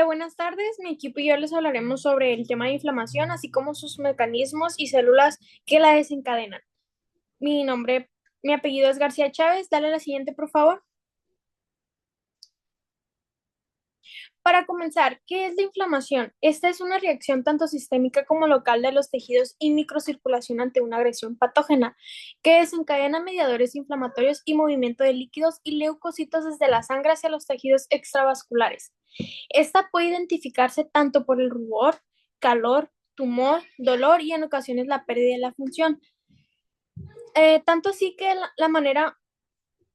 Buenas tardes, mi equipo y yo les hablaremos sobre el tema de inflamación, así como sus mecanismos y células que la desencadenan. Mi nombre, mi apellido es García Chávez. Dale la siguiente, por favor. Para comenzar, ¿qué es la inflamación? Esta es una reacción tanto sistémica como local de los tejidos y microcirculación ante una agresión patógena, que desencadena mediadores inflamatorios y movimiento de líquidos y leucocitos desde la sangre hacia los tejidos extravasculares. Esta puede identificarse tanto por el rubor, calor, tumor, dolor y en ocasiones la pérdida de la función. Tanto así que la manera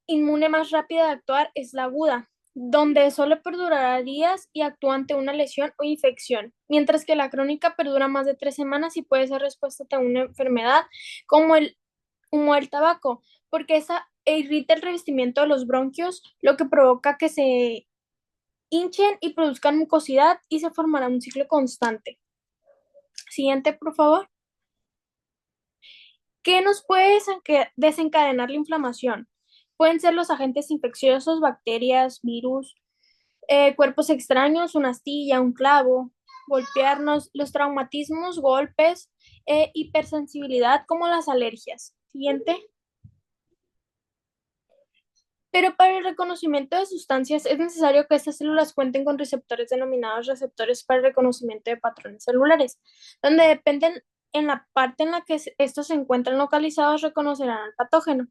inmune más rápida de actuar es la aguda, donde solo perdurará días y actúa ante una lesión o infección, mientras que la crónica perdura más de 3 semanas y puede ser respuesta ante una enfermedad como el humo del tabaco, porque esa irrita el revestimiento de los bronquios, lo que provoca que se hinchen y produzcan mucosidad y se formará un ciclo constante. Siguiente, por favor. ¿Qué nos puede desencadenar la inflamación? Pueden ser los agentes infecciosos, bacterias, virus, cuerpos extraños, una astilla, un clavo, golpearnos, los traumatismos, golpes, hipersensibilidad como las alergias. Siguiente. Pero para el reconocimiento de sustancias es necesario que estas células cuenten con receptores denominados receptores para el reconocimiento de patrones celulares, donde dependen en la parte en la que estos se encuentran localizados, reconocerán al patógeno.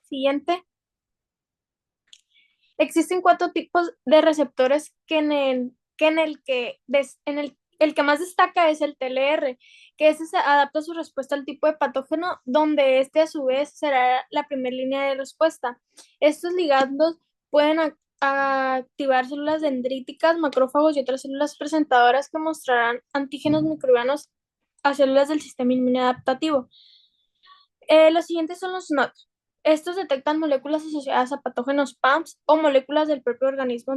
Siguiente. Existen 4 tipos de receptores el que más destaca es el TLR, que ese se adapta su respuesta al tipo de patógeno, donde este a su vez será la primera línea de respuesta. Estos ligandos pueden activar células dendríticas, macrófagos y otras células presentadoras que mostrarán antígenos microbianos a células del sistema inmune adaptativo. Los siguientes son los NOT. Estos detectan moléculas asociadas a patógenos PAMS o moléculas del propio organismo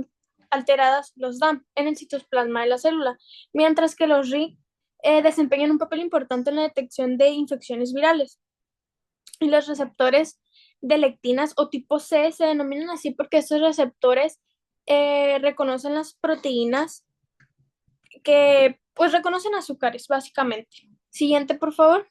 alteradas, los DAM, en el citoplasma de la célula, mientras que los RI desempeñan un papel importante en la detección de infecciones virales. Y los receptores de lectinas o tipo C se denominan así porque estos receptores reconocen las proteínas que pues reconocen azúcares, básicamente. Siguiente, por favor.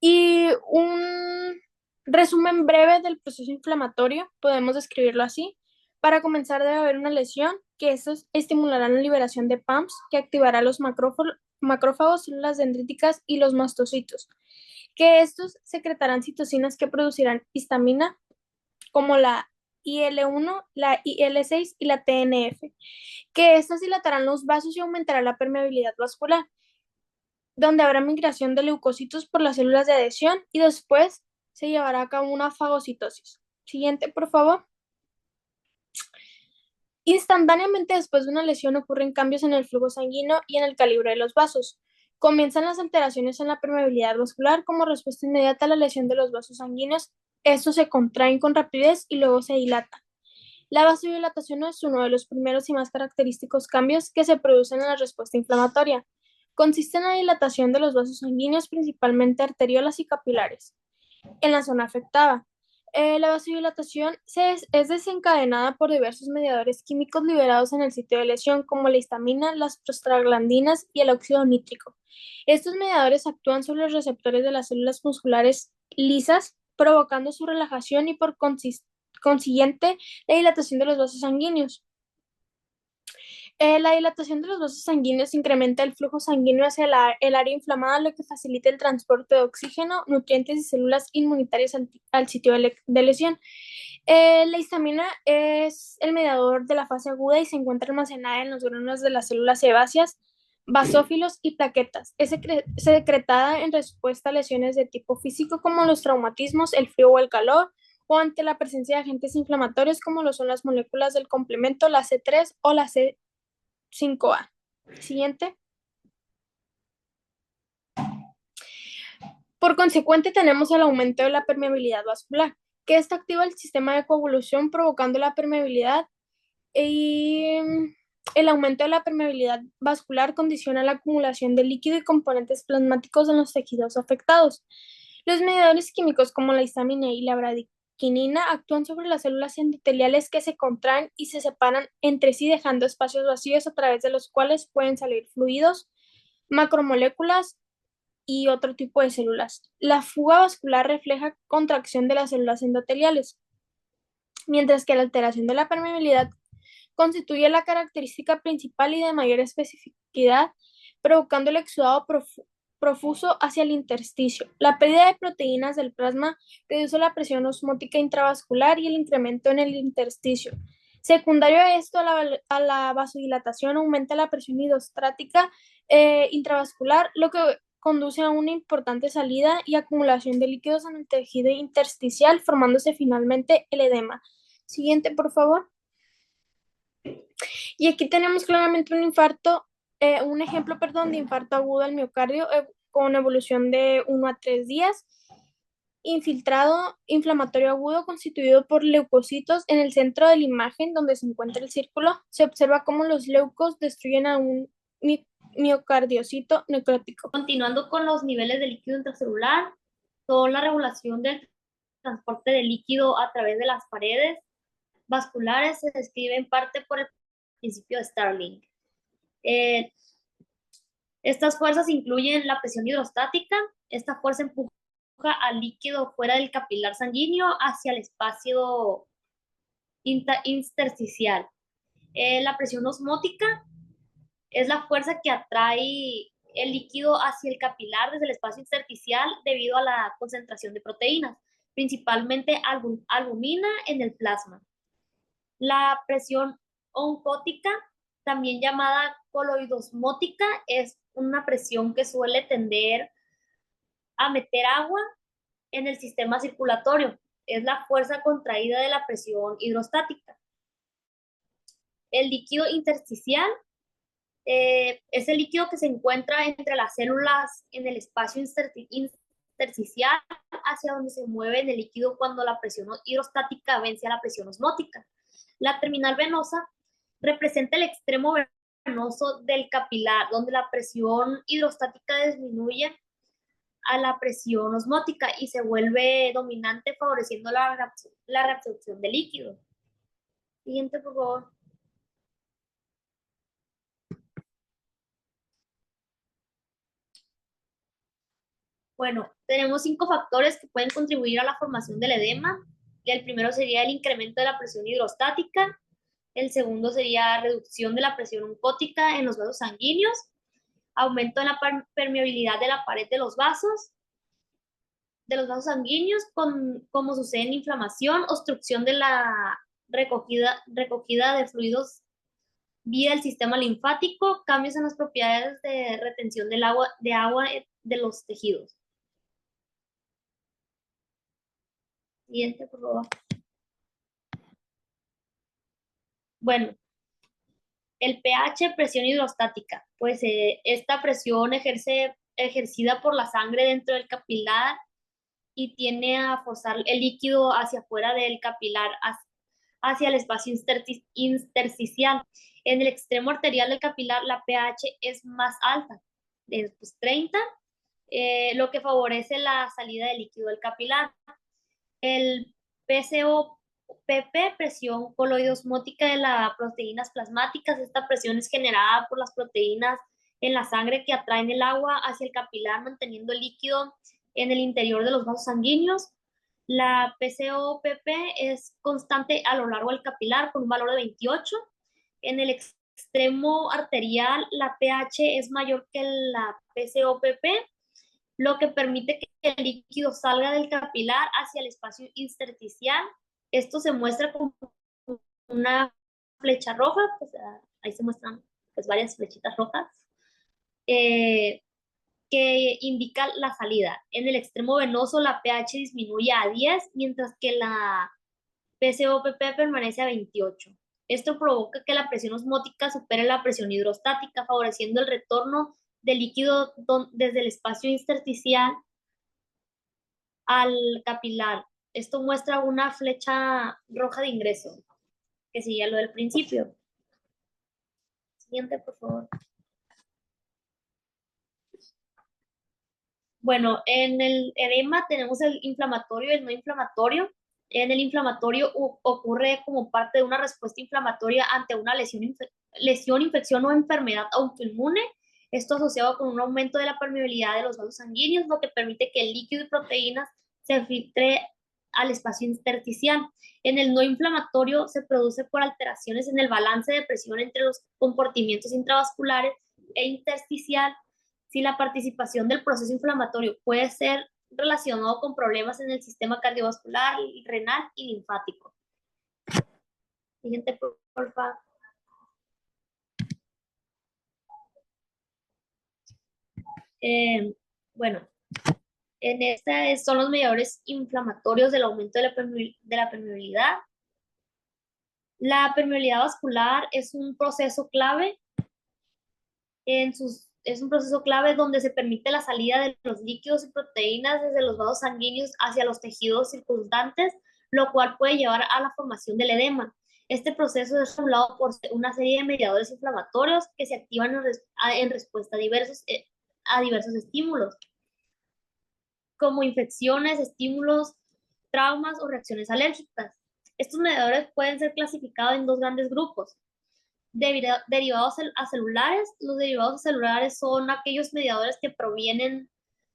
Y un resumen breve del proceso inflamatorio, podemos describirlo así. Para comenzar debe haber una lesión, que estos estimularán la liberación de PAMPs, que activará los macrófagos, células dendríticas y los mastocitos, que estos secretarán citocinas que producirán histamina, como la IL-1, la IL-6 y la TNF, que estas dilatarán los vasos y aumentará la permeabilidad vascular, donde habrá migración de leucocitos por las células de adhesión y después se llevará a cabo una fagocitosis. Siguiente, por favor. Instantáneamente después de una lesión ocurren cambios en el flujo sanguíneo y en el calibre de los vasos. Comienzan las alteraciones en la permeabilidad vascular como respuesta inmediata a la lesión de los vasos sanguíneos. Estos se contraen con rapidez y luego se dilatan. La vasodilatación es uno de los primeros y más característicos cambios que se producen en la respuesta inflamatoria. Consiste en la dilatación de los vasos sanguíneos, principalmente arteriolas y capilares, en la zona afectada. La vasodilatación es desencadenada por diversos mediadores químicos liberados en el sitio de lesión, como la histamina, las prostaglandinas y el óxido nítrico. Estos mediadores actúan sobre los receptores de las células musculares lisas, provocando su relajación y por consiguiente la dilatación de los vasos sanguíneos. La dilatación de los vasos sanguíneos incrementa el flujo sanguíneo hacia el área inflamada, lo que facilita el transporte de oxígeno, nutrientes y células inmunitarias al sitio de lesión. La histamina es el mediador de la fase aguda y se encuentra almacenada en los gránulos de las células sebáceas, basófilos y plaquetas. Es secretada en respuesta a lesiones de tipo físico como los traumatismos, el frío o el calor, o ante la presencia de agentes inflamatorios como lo son las moléculas del complemento, la C3 o la C5A. Siguiente. Por consecuente, tenemos el aumento de la permeabilidad vascular, que esta activa el sistema de coagulación provocando la permeabilidad y el aumento de la permeabilidad vascular condiciona la acumulación de líquido y componentes plasmáticos en los tejidos afectados. Los mediadores químicos como la histamina y la quinina actúan sobre las células endoteliales que se contraen y se separan entre sí, dejando espacios vacíos a través de los cuales pueden salir fluidos, macromoléculas y otro tipo de células. La fuga vascular refleja contracción de las células endoteliales, mientras que la alteración de la permeabilidad constituye la característica principal y de mayor especificidad, provocando el exudado profuso hacia el intersticio. La pérdida de proteínas del plasma reduce la presión osmótica intravascular y el incremento en el intersticio. Secundario a esto, a la vasodilatación aumenta la presión hidrostática intravascular, lo que conduce a una importante salida y acumulación de líquidos en el tejido intersticial, formándose finalmente el edema. Siguiente, por favor. Y aquí tenemos claramente un infarto, un ejemplo, perdón, de infarto agudo al miocardio con evolución de 1 a 3 días, infiltrado inflamatorio agudo constituido por leucocitos en el centro de la imagen donde se encuentra el círculo. Se observa cómo los leucos destruyen a un miocardiocito necrótico. Continuando con los niveles de líquido intracelular, toda la regulación del transporte de líquido a través de las paredes vasculares se describe en parte por el principio de Starling. Estas fuerzas incluyen la presión hidrostática. Esta fuerza empuja al líquido fuera del capilar sanguíneo hacia el espacio intersticial. La presión osmótica es la fuerza que atrae el líquido hacia el capilar desde el espacio intersticial debido a la concentración de proteínas, principalmente albumina en el plasma. La presión oncótica, también llamada coloidosmótica, es una presión que suele tender a meter agua en el sistema circulatorio. Es la fuerza contraída de la presión hidrostática. El líquido intersticial es el líquido que se encuentra entre las células en el espacio intersticial hacia donde se mueve en el líquido cuando la presión hidrostática vence a la presión osmótica. La terminal venosa representa el extremo venoso del capilar, donde la presión hidrostática disminuye a la presión osmótica y se vuelve dominante, favoreciendo la reabsorción de líquido. Siguiente, por favor. Bueno, tenemos 5 factores que pueden contribuir a la formación del edema. El primero sería el incremento de la presión hidrostática. El segundo sería reducción de la presión oncótica en los vasos sanguíneos, aumento en la permeabilidad de la pared de los vasos sanguíneos, como sucede en inflamación, obstrucción de la recogida de fluidos vía el sistema linfático, cambios en las propiedades de retención del agua, de los tejidos. Siguiente, por favor. Bueno, el pH, presión hidrostática. Pues esta presión ejercida por la sangre dentro del capilar y tiende a forzar el líquido hacia afuera del capilar, hacia el espacio intersticial. En el extremo arterial del capilar, la pH es más alta, de 30, lo que favorece la salida de líquido del capilar. El PCO-PP, presión coloidosmótica de las proteínas plasmáticas. Esta presión es generada por las proteínas en la sangre que atraen el agua hacia el capilar, manteniendo el líquido en el interior de los vasos sanguíneos. La PCO-PP es constante a lo largo del capilar con un valor de 28. En el extremo arterial, la pH es mayor que la PCO-PP, lo que permite que el líquido salga del capilar hacia el espacio intersticial. Esto se muestra como una flecha roja, pues ahí se muestran pues varias flechitas rojas, que indica la salida. En el extremo venoso la pH disminuye a 10, mientras que la PCO-PP permanece a 28. Esto provoca que la presión osmótica supere la presión hidrostática, favoreciendo el retorno del líquido desde el espacio intersticial al capilar. Esto muestra una flecha roja de ingreso, que sería lo del principio. Siguiente, por favor. Bueno, en el edema tenemos el inflamatorio y el no inflamatorio. En el inflamatorio ocurre como parte de una respuesta inflamatoria ante una lesión, infección o enfermedad autoinmune. Esto asociado con un aumento de la permeabilidad de los vasos sanguíneos, lo que permite que el líquido y proteínas se filtre al espacio intersticial. En el no inflamatorio se produce por alteraciones en el balance de presión entre los compartimientos intravasculares e intersticial. Si la participación del proceso inflamatorio puede ser relacionado con problemas en el sistema cardiovascular, renal y linfático. Siguiente, por favor. Bueno, en esta son los mediadores inflamatorios del aumento de la permeabilidad. La permeabilidad vascular es un proceso clave es un proceso clave donde se permite la salida de los líquidos y proteínas desde los vasos sanguíneos hacia los tejidos circundantes, lo cual puede llevar a la formación del edema. Este proceso es regulado por una serie de mediadores inflamatorios que se activan en respuesta a diversos estímulos, como infecciones, estímulos, traumas o reacciones alérgicas. Estos mediadores pueden ser clasificados en dos grandes grupos: derivados a celulares. Los derivados celulares son aquellos mediadores que provienen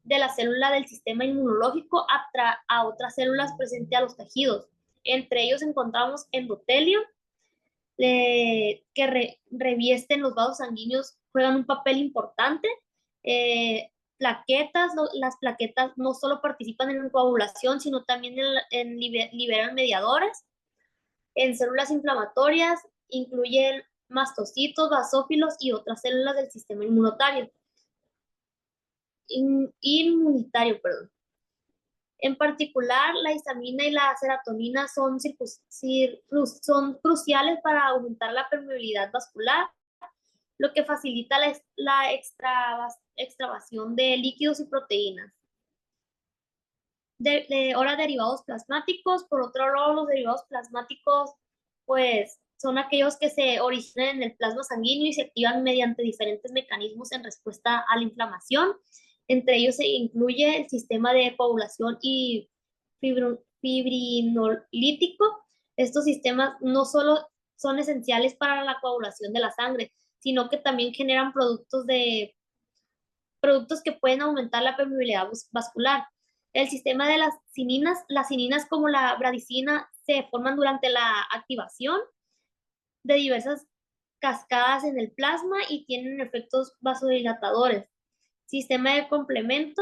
de la célula del sistema inmunológico a otras células presentes a los tejidos. Entre ellos encontramos endotelio, que revisten los vasos sanguíneos, juegan un papel importante. Plaquetas, las plaquetas no solo participan en la coagulación, sino también liberan mediadores. En células inflamatorias incluyen mastocitos, basófilos y otras células del sistema inmunitario. En particular, la histamina y la serotonina son cruciales para aumentar la permeabilidad vascular, lo que facilita la extravasación de líquidos y proteínas. Ahora, derivados plasmáticos. Por otro lado, los derivados plasmáticos, pues, son aquellos que se originan en el plasma sanguíneo y se activan mediante diferentes mecanismos en respuesta a la inflamación. Entre ellos se incluye el sistema de coagulación y fibrinolítico. Estos sistemas no solo son esenciales para la coagulación de la sangre, sino que también generan productos que pueden aumentar la permeabilidad vascular. El sistema de las cininas como la bradicina se forman durante la activación de diversas cascadas en el plasma y tienen efectos vasodilatadores. Sistema de complemento.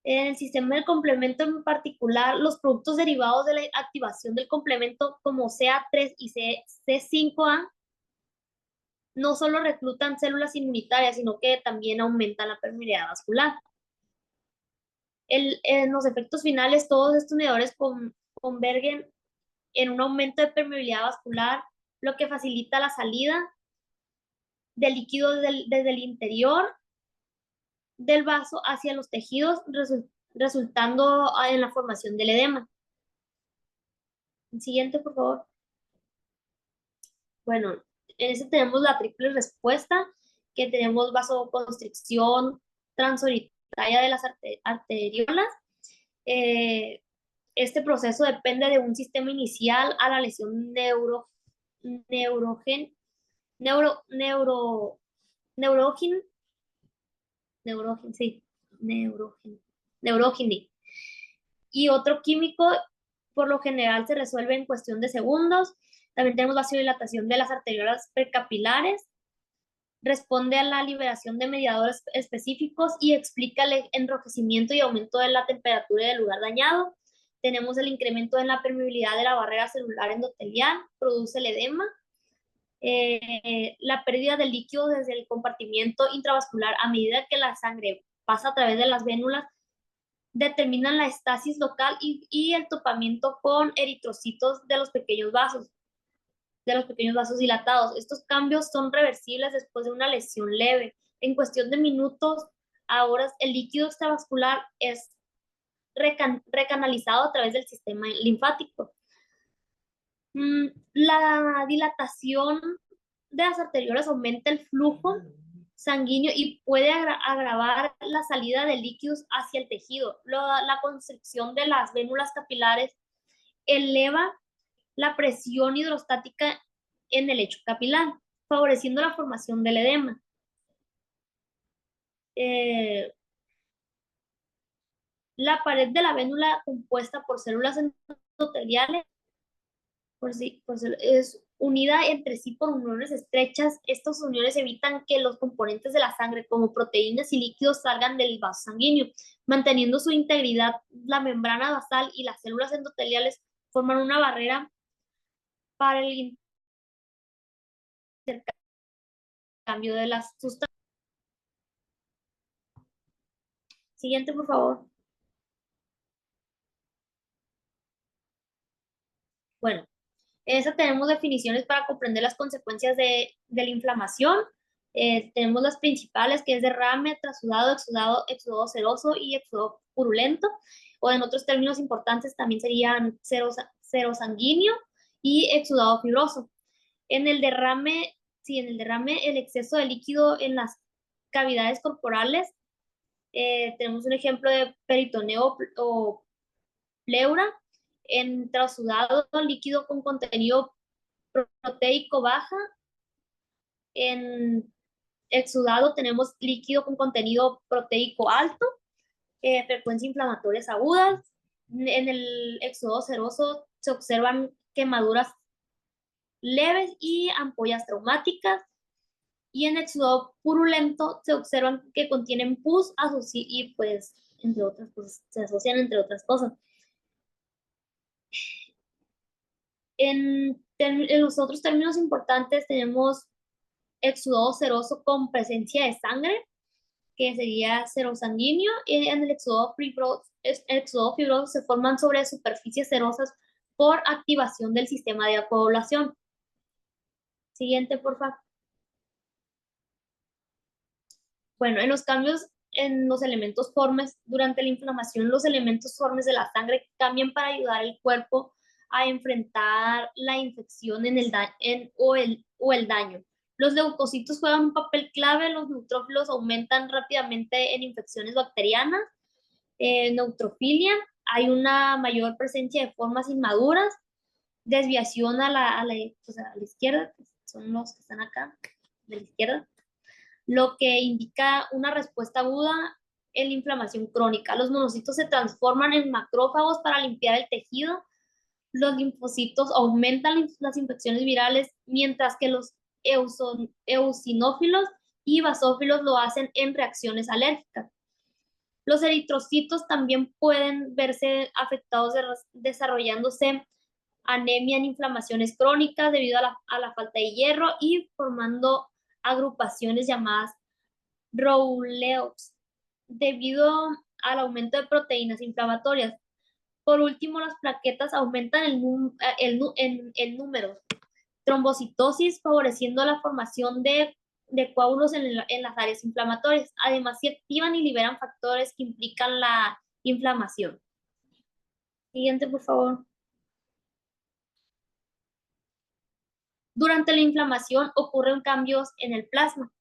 En el sistema del complemento en particular, los productos derivados de la activación del complemento como CA3 y C5A no solo reclutan células inmunitarias, sino que también aumentan la permeabilidad vascular. En los efectos finales, todos estos mediadores convergen en un aumento de permeabilidad vascular, lo que facilita la salida del líquido desde el interior del vaso hacia los tejidos, resultando en la formación del edema. Siguiente, por favor. Bueno, en este tenemos la triple respuesta, que tenemos vasoconstricción transoritaya de las arteriolas. Este proceso depende de un sistema inicial a la lesión neurógena y otro químico. Por lo general se resuelve en cuestión de segundos. También tenemos vasodilatación de las arteriolas precapilares, responde a la liberación de mediadores específicos y explica el enrojecimiento y aumento de la temperatura del lugar dañado. Tenemos el incremento en la permeabilidad de la barrera celular endotelial, produce el edema. La pérdida de líquido desde el compartimiento intravascular a medida que la sangre pasa a través de las vénulas determinan la estasis local y el topamiento con eritrocitos de los pequeños vasos dilatados. Estos cambios son reversibles después de una lesión leve. En cuestión de minutos a horas, el líquido extravascular es recanalizado a través del sistema linfático. La dilatación de las arteriolas aumenta el flujo sanguíneo y puede agravar la salida de líquidos hacia el tejido. La constricción de las vénulas capilares eleva la presión hidrostática en el lecho capilar, favoreciendo la formación del edema. La pared de la vénula, compuesta por células endoteliales, es unida entre sí por uniones estrechas. Estas uniones evitan que los componentes de la sangre, como proteínas y líquidos, salgan del vaso sanguíneo, manteniendo su integridad. La membrana basal y las células endoteliales forman una barrera para el intercambio de las sustancias. Siguiente, por favor. Bueno, en esta tenemos definiciones para comprender las consecuencias de la inflamación. Tenemos las principales, que es derrame, trasudado, exudado, exudado seroso y exudado purulento. O en otros términos importantes también serían serosanguíneo y exudado fibroso. En el derrame, sí, en el derrame, el exceso de líquido en las cavidades corporales. Tenemos un ejemplo de peritoneo o pleura. En trasudado, líquido con contenido proteico baja. En exudado tenemos líquido con contenido proteico alto, frecuencia inflamatorias agudas. En el exudado seroso se observan quemaduras leves y ampollas traumáticas. Y en exudado purulento se observan que contienen pus y pues entre otras cosas, se asocian entre otras cosas. En los otros términos importantes tenemos exudado seroso con presencia de sangre, que sería serosanguíneo, y en el exudado fibroso se forman sobre superficies serosas por activación del sistema de coagulación. Siguiente, por favor. Bueno, en los cambios en los elementos formes, durante la inflamación, los elementos formes de la sangre cambian para ayudar al cuerpo a enfrentar la infección o el daño. Los leucocitos juegan un papel clave. Los neutrófilos aumentan rápidamente en infecciones bacterianas. Neutrofilia, hay una mayor presencia de formas inmaduras. Desviación pues a la izquierda, que son los que están acá, de la izquierda, lo que indica una respuesta aguda en la inflamación crónica. Los monocitos se transforman en macrófagos para limpiar el tejido. Los linfocitos aumentan las infecciones virales, mientras que los eosinófilos y basófilos lo hacen en reacciones alérgicas. Los eritrocitos también pueden verse afectados desarrollándose anemia en inflamaciones crónicas debido a la falta de hierro y formando agrupaciones llamadas rouleaux debido al aumento de proteínas inflamatorias. Por último, las plaquetas aumentan el número. Trombocitosis, favoreciendo la formación de coágulos en las áreas inflamatorias. Además, se activan y liberan factores que implican la inflamación. Siguiente, por favor. Durante la inflamación ocurren cambios en el plasma,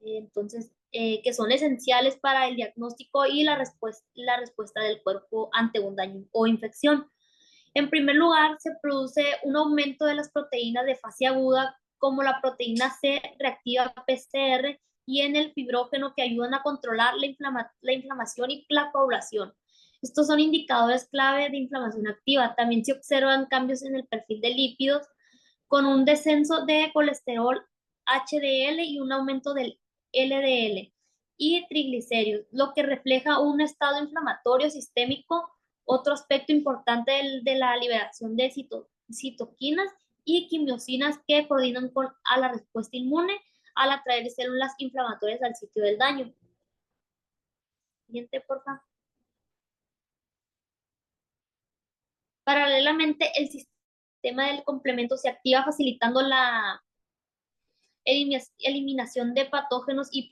entonces, que son esenciales para el diagnóstico y la respuesta del cuerpo ante un daño o infección. En primer lugar, se produce un aumento de las proteínas de fase aguda, como la proteína C reactiva PCR y en el fibrógeno, que ayudan a controlar la inflamación y la coagulación. Estos son indicadores clave de inflamación activa. También se observan cambios en el perfil de lípidos, con un descenso de colesterol HDL y un aumento del LDL y triglicéridos, lo que refleja un estado inflamatorio sistémico. Otro aspecto importante de la liberación de citoquinas y quimiosinas, que coordinan a la respuesta inmune al atraer células inflamatorias al sitio del daño. Siguiente, por favor. Paralelamente, el sistema del complemento se activa, facilitando la eliminación de patógenos y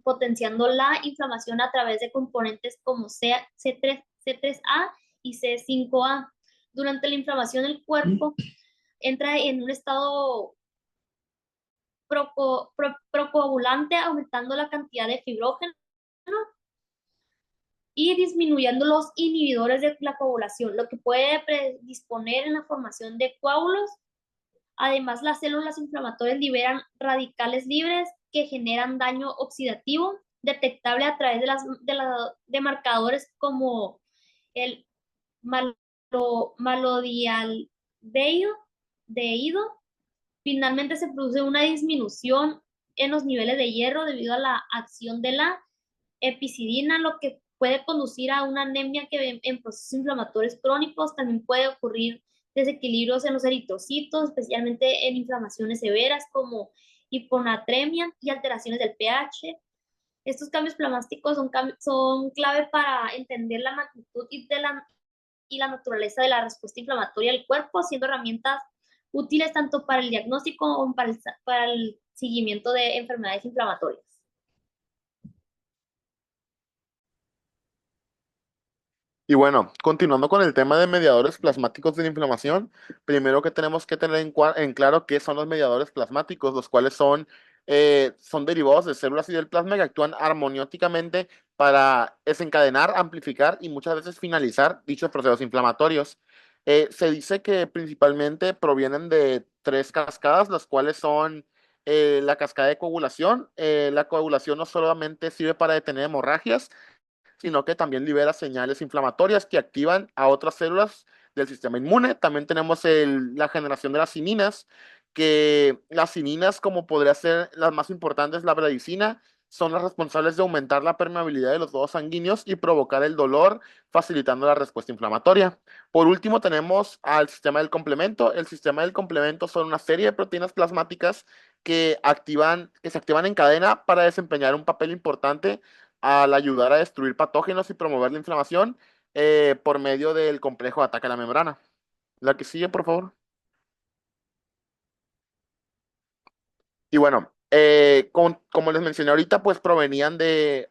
potenciando la inflamación a través de componentes como C3A y C5A. Durante la inflamación, el cuerpo entra en un estado procoagulante, aumentando la cantidad de fibrógeno y disminuyendo los inhibidores de la coagulación, lo que puede predisponer en la formación de coágulos. Además, las células inflamatorias liberan radicales libres que generan daño oxidativo detectable a través de marcadores como el malo, malodialdehído. Finalmente se produce una disminución en los niveles de hierro debido a la acción de la epicidina, lo que puede conducir a una anemia que en procesos inflamatorios crónicos también puede ocurrir desequilibrios en los eritrocitos, especialmente en inflamaciones severas como hiponatremia y alteraciones del pH. Estos cambios plasmáticos son clave para entender la magnitud y la naturaleza de la respuesta inflamatoria del cuerpo, siendo herramientas útiles tanto para el diagnóstico como para el seguimiento de enfermedades inflamatorias. Y bueno, continuando con el tema de mediadores plasmáticos de la inflamación, primero que tenemos que tener en claro qué son los mediadores plasmáticos, los cuales son derivados de células y del plasma que actúan armonióticamente para desencadenar, amplificar y muchas veces finalizar dichos procesos inflamatorios. Se dice que principalmente provienen de tres cascadas, las cuales son la cascada de coagulación. La coagulación no solamente sirve para detener hemorragias, sino que también libera señales inflamatorias que activan a otras células del sistema inmune. También tenemos la generación de las cininas, que las cininas, como podría ser las más importantes, la bradicina, son las responsables de aumentar la permeabilidad de los vasos sanguíneos y provocar el dolor, facilitando la respuesta inflamatoria. Por último, tenemos al sistema del complemento. El sistema del complemento son una serie de proteínas plasmáticas que se activan en cadena para desempeñar un papel importante al ayudar a destruir patógenos y promover la inflamación por medio del complejo de ataque a la membrana. La que sigue, por favor. Y bueno, como les mencioné ahorita, pues provenían de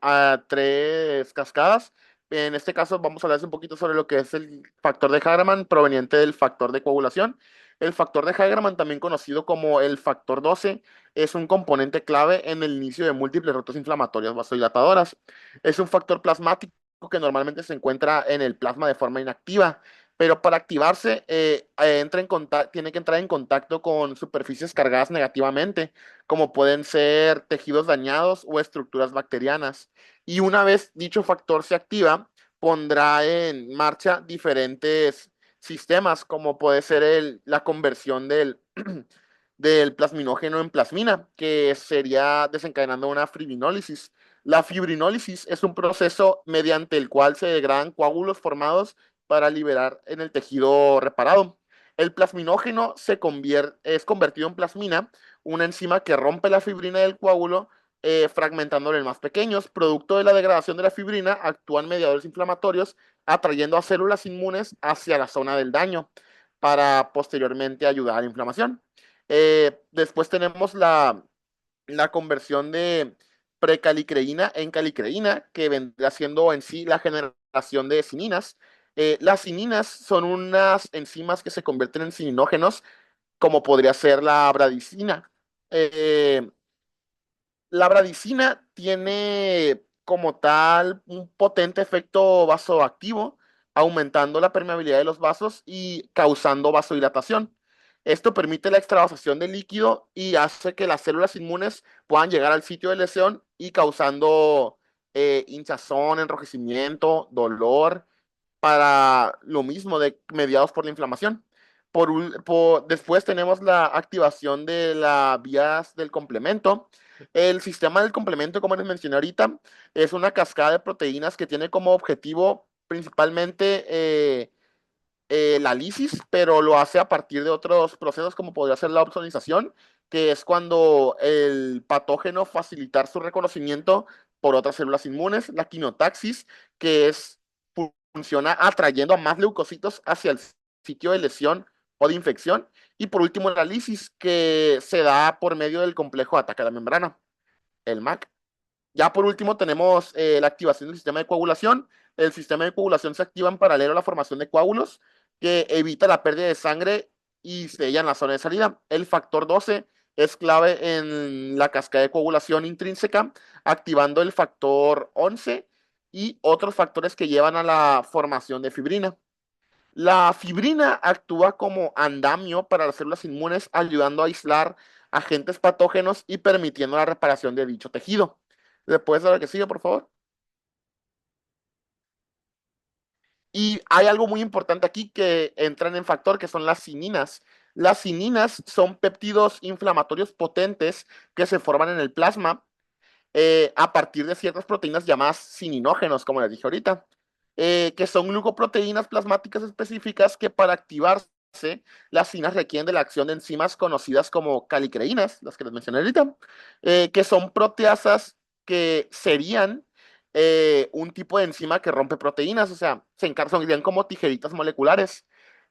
tres cascadas. En este caso vamos a hablar un poquito sobre lo que es el factor de Hagerman proveniente del factor de coagulación. El factor de Hagerman, también conocido como el factor 12, es un componente clave en el inicio de múltiples rutas inflamatorias vasodilatadoras. Es un factor plasmático que normalmente se encuentra en el plasma de forma inactiva, pero para activarse tiene que entrar en contacto con superficies cargadas negativamente, como pueden ser tejidos dañados o estructuras bacterianas. Y una vez dicho factor se activa, pondrá en marcha diferentes sistemas, como puede ser la conversión del plasminógeno en plasmina, que sería desencadenando una fibrinólisis. La fibrinólisis es un proceso mediante el cual se degradan coágulos formados para liberar en el tejido reparado. El plasminógeno es convertido en plasmina, una enzima que rompe la fibrina del coágulo, fragmentándolo en más pequeños. Producto de la degradación de la fibrina, actúan mediadores inflamatorios, atrayendo a células inmunes hacia la zona del daño para posteriormente ayudar a la inflamación. Después tenemos la conversión de precalicreína en calicreína, que vendrá siendo en sí la generación de cininas. Las cininas son unas enzimas que se convierten en cininógenos, como podría ser la bradicina. Eh, la bradicina tiene como tal un potente efecto vasoactivo, aumentando la permeabilidad de los vasos y causando vasodilatación. Esto permite la extravasación del líquido y hace que las células inmunes puedan llegar al sitio de lesión y causando hinchazón, enrojecimiento, dolor, para lo mismo de mediados por la inflamación. Después tenemos la activación de las vías del complemento. El sistema del complemento, como les mencioné ahorita, es una cascada de proteínas que tiene como objetivo principalmente la lisis, pero lo hace a partir de otros procesos como podría ser la opsonización, que es cuando el patógeno facilitar su reconocimiento por otras células inmunes, la quinotaxis, que funciona atrayendo a más leucocitos hacia el sitio de lesión o de infección, y por último la lisis, que se da por medio del complejo de ataque a la membrana, el MAC. Ya por último tenemos la activación del sistema de coagulación. El sistema de coagulación se activa en paralelo a la formación de coágulos, que evita la pérdida de sangre y sella en la zona de salida. El factor 12 es clave en la cascada de coagulación intrínseca, activando el factor 11, y otros factores que llevan a la formación de fibrina. La fibrina actúa como andamio para las células inmunes, ayudando a aislar agentes patógenos y permitiendo la reparación de dicho tejido. ¿Le puedes dar que sigue, por favor? Y hay algo muy importante aquí que entran en factor, que son las cininas. Las cininas son péptidos inflamatorios potentes que se forman en el plasma a partir de ciertas proteínas llamadas cininógenos, como les dije ahorita, que son glucoproteínas plasmáticas específicas que para activarse, las cininas requieren de la acción de enzimas conocidas como calicreínas, las que les mencioné ahorita, que son proteasas que serían un tipo de enzima que rompe proteínas, o sea, serían como tijeritas moleculares.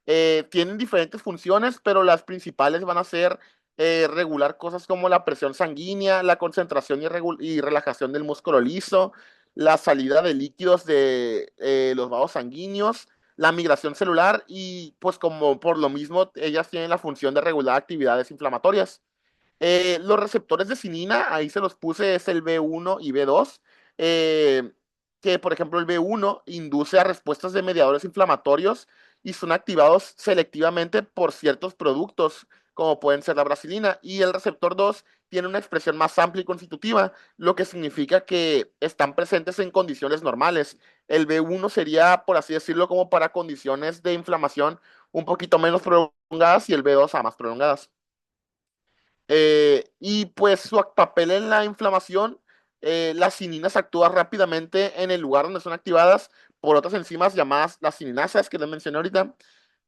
Tienen diferentes funciones, pero las principales van a ser regular cosas como la presión sanguínea, la concentración y relajación del músculo liso, la salida de líquidos de los vasos sanguíneos, la migración celular y pues como por lo mismo ellas tienen la función de regular actividades inflamatorias. Los receptores de cinina, ahí se los puse, es el B1 y B2, eh, que por ejemplo el B1 induce a respuestas de mediadores inflamatorios y son activados selectivamente por ciertos productos, como pueden ser la bracilina, y el receptor 2 tiene una expresión más amplia y constitutiva, lo que significa que están presentes en condiciones normales. El B1 sería, por así decirlo, como para condiciones de inflamación un poquito menos prolongadas y el B2 a más prolongadas. Y pues su papel en la inflamación, las cininas actúan rápidamente en el lugar donde son activadas por otras enzimas llamadas las cininasas que les mencioné ahorita.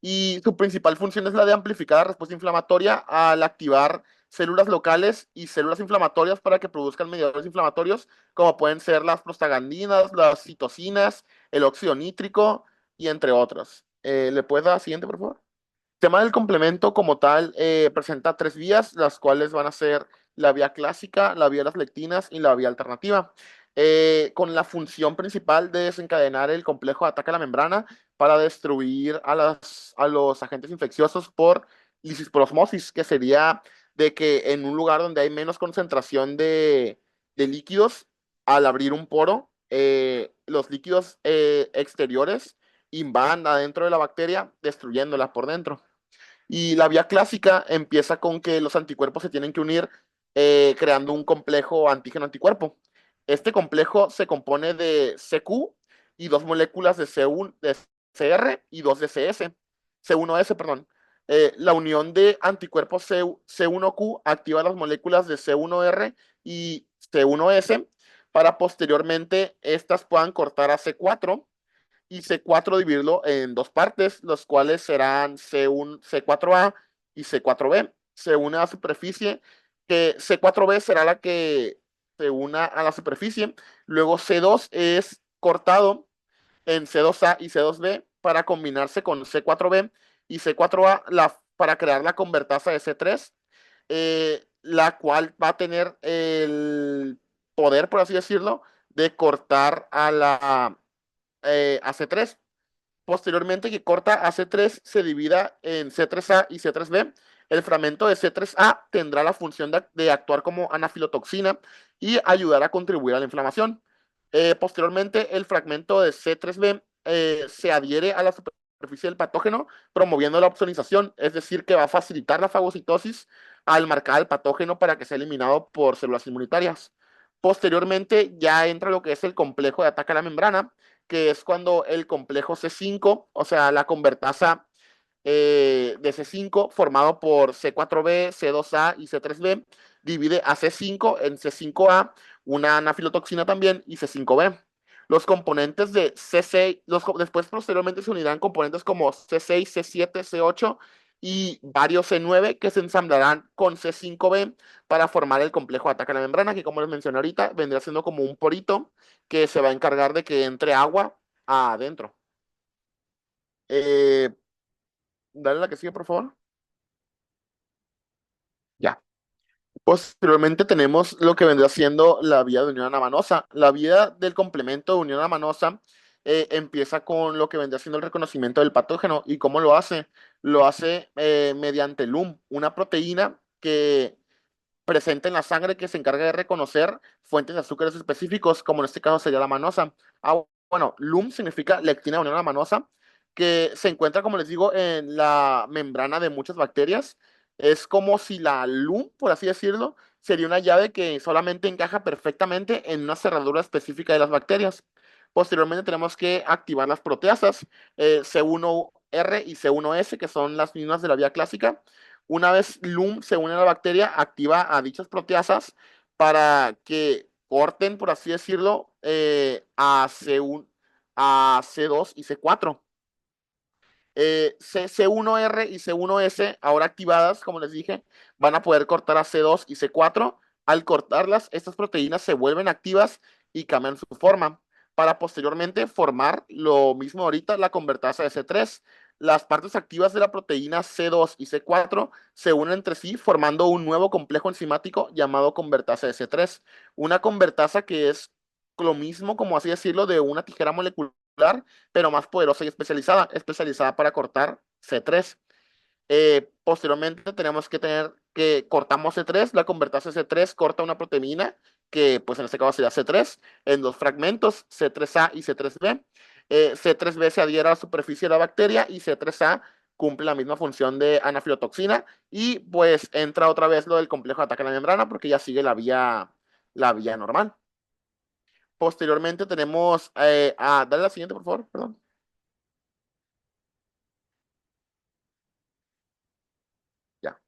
Y su principal función es la de amplificar la respuesta inflamatoria al activar células locales y células inflamatorias para que produzcan mediadores inflamatorios, como pueden ser las prostaglandinas, las citocinas, el óxido nítrico y entre otros. ¿Le puedes dar la siguiente, por favor? Tema del complemento como tal presenta tres vías, las cuales van a ser la vía clásica, la vía de las lectinas y la vía alternativa, con la función principal de desencadenar el complejo de ataque a la membrana para destruir a los agentes infecciosos por lisis por osmosis, que sería de que en un lugar donde hay menos concentración de líquidos, al abrir un poro, los líquidos exteriores invadan adentro de la bacteria, destruyéndola por dentro. Y la vía clásica empieza con que los anticuerpos se tienen que unir creando un complejo antígeno-anticuerpo. Este complejo se compone de CQ y dos moléculas de de CR y dos de C1S, perdón. La unión de anticuerpos C1Q activa las moléculas de C1R y C1S para posteriormente estas puedan cortar a C4 y C4 dividirlo en dos partes, los cuales serán C4A y C4B. Se une a la superficie, que C4B será la que se una a la superficie. Luego C2 es cortado en C2A y C2B para combinarse con C4B y C4A para crear la convertasa de C3, la cual va a tener el poder, por así decirlo, de cortar a C3. Posteriormente, que corta a C3 se divida en C3A y C3B. El fragmento de C3A tendrá la función de actuar como anafilotoxina y ayudar a contribuir a la inflamación. Posteriormente, el fragmento de C3B se adhiere a la superficie del patógeno, promoviendo la opsonización, es decir, que va a facilitar la fagocitosis al marcar al patógeno para que sea eliminado por células inmunitarias. Posteriormente, ya entra lo que es el complejo de ataque a la membrana, que es cuando el complejo C5, o sea, la convertasa de C5, formado por C4B, C2A y C3B, divide a C5 en C5A, una anafilotoxina también, y C5B. Los componentes de C6, después posteriormente se unirán componentes como C6, C7, C8 y varios C9 que se ensamblarán con C5B para formar el complejo de ataque a la membrana, que como les mencioné ahorita, vendrá siendo como un porito que se va a encargar de que entre agua adentro. Eh, Dale la que sigue, por favor. Ya. Posteriormente tenemos lo que vendría siendo la vía de unión anamanosa. La vía del complemento de unión anamanosa empieza con lo que vendría siendo el reconocimiento del patógeno. ¿Y cómo lo hace? Lo hace mediante LUM, una proteína que presente en la sangre que se encarga de reconocer fuentes de azúcares específicos, como en este caso sería la manosa. Bueno, LUM significa lectina de unión manosa, que se encuentra, como les digo, en la membrana de muchas bacterias. Es como si la LUM, por así decirlo, sería una llave que solamente encaja perfectamente en una cerradura específica de las bacterias. Posteriormente tenemos que activar las proteasas C1R y C1S, que son las mismas de la vía clásica. Una vez LUM se une a la bacteria, activa a dichas proteasas para que corten, por así decirlo, a C2 y C4. C1R y C1S, ahora activadas, como les dije, van a poder cortar a C2 y C4. Al cortarlas, estas proteínas se vuelven activas y cambian su forma para posteriormente formar lo mismo ahorita, la convertasa de C3. Las partes activas de la proteína C2 y C4 se unen entre sí formando un nuevo complejo enzimático llamado convertasa de C3. Una convertasa que es lo mismo, como así decirlo, de una tijera molecular, pero más poderosa y especializada para cortar C3. Posteriormente tenemos que tener que cortamos C3, la convertase C3 corta una proteína que pues en este caso sería C3 en dos fragmentos, C3A y C3B. C3B se adhiere a la superficie de la bacteria y C3A cumple la misma función de anafilotoxina y pues entra otra vez lo del complejo de ataque a la membrana porque ya sigue la vía normal. Posteriormente tenemos dale la siguiente, por favor, perdón. Ya.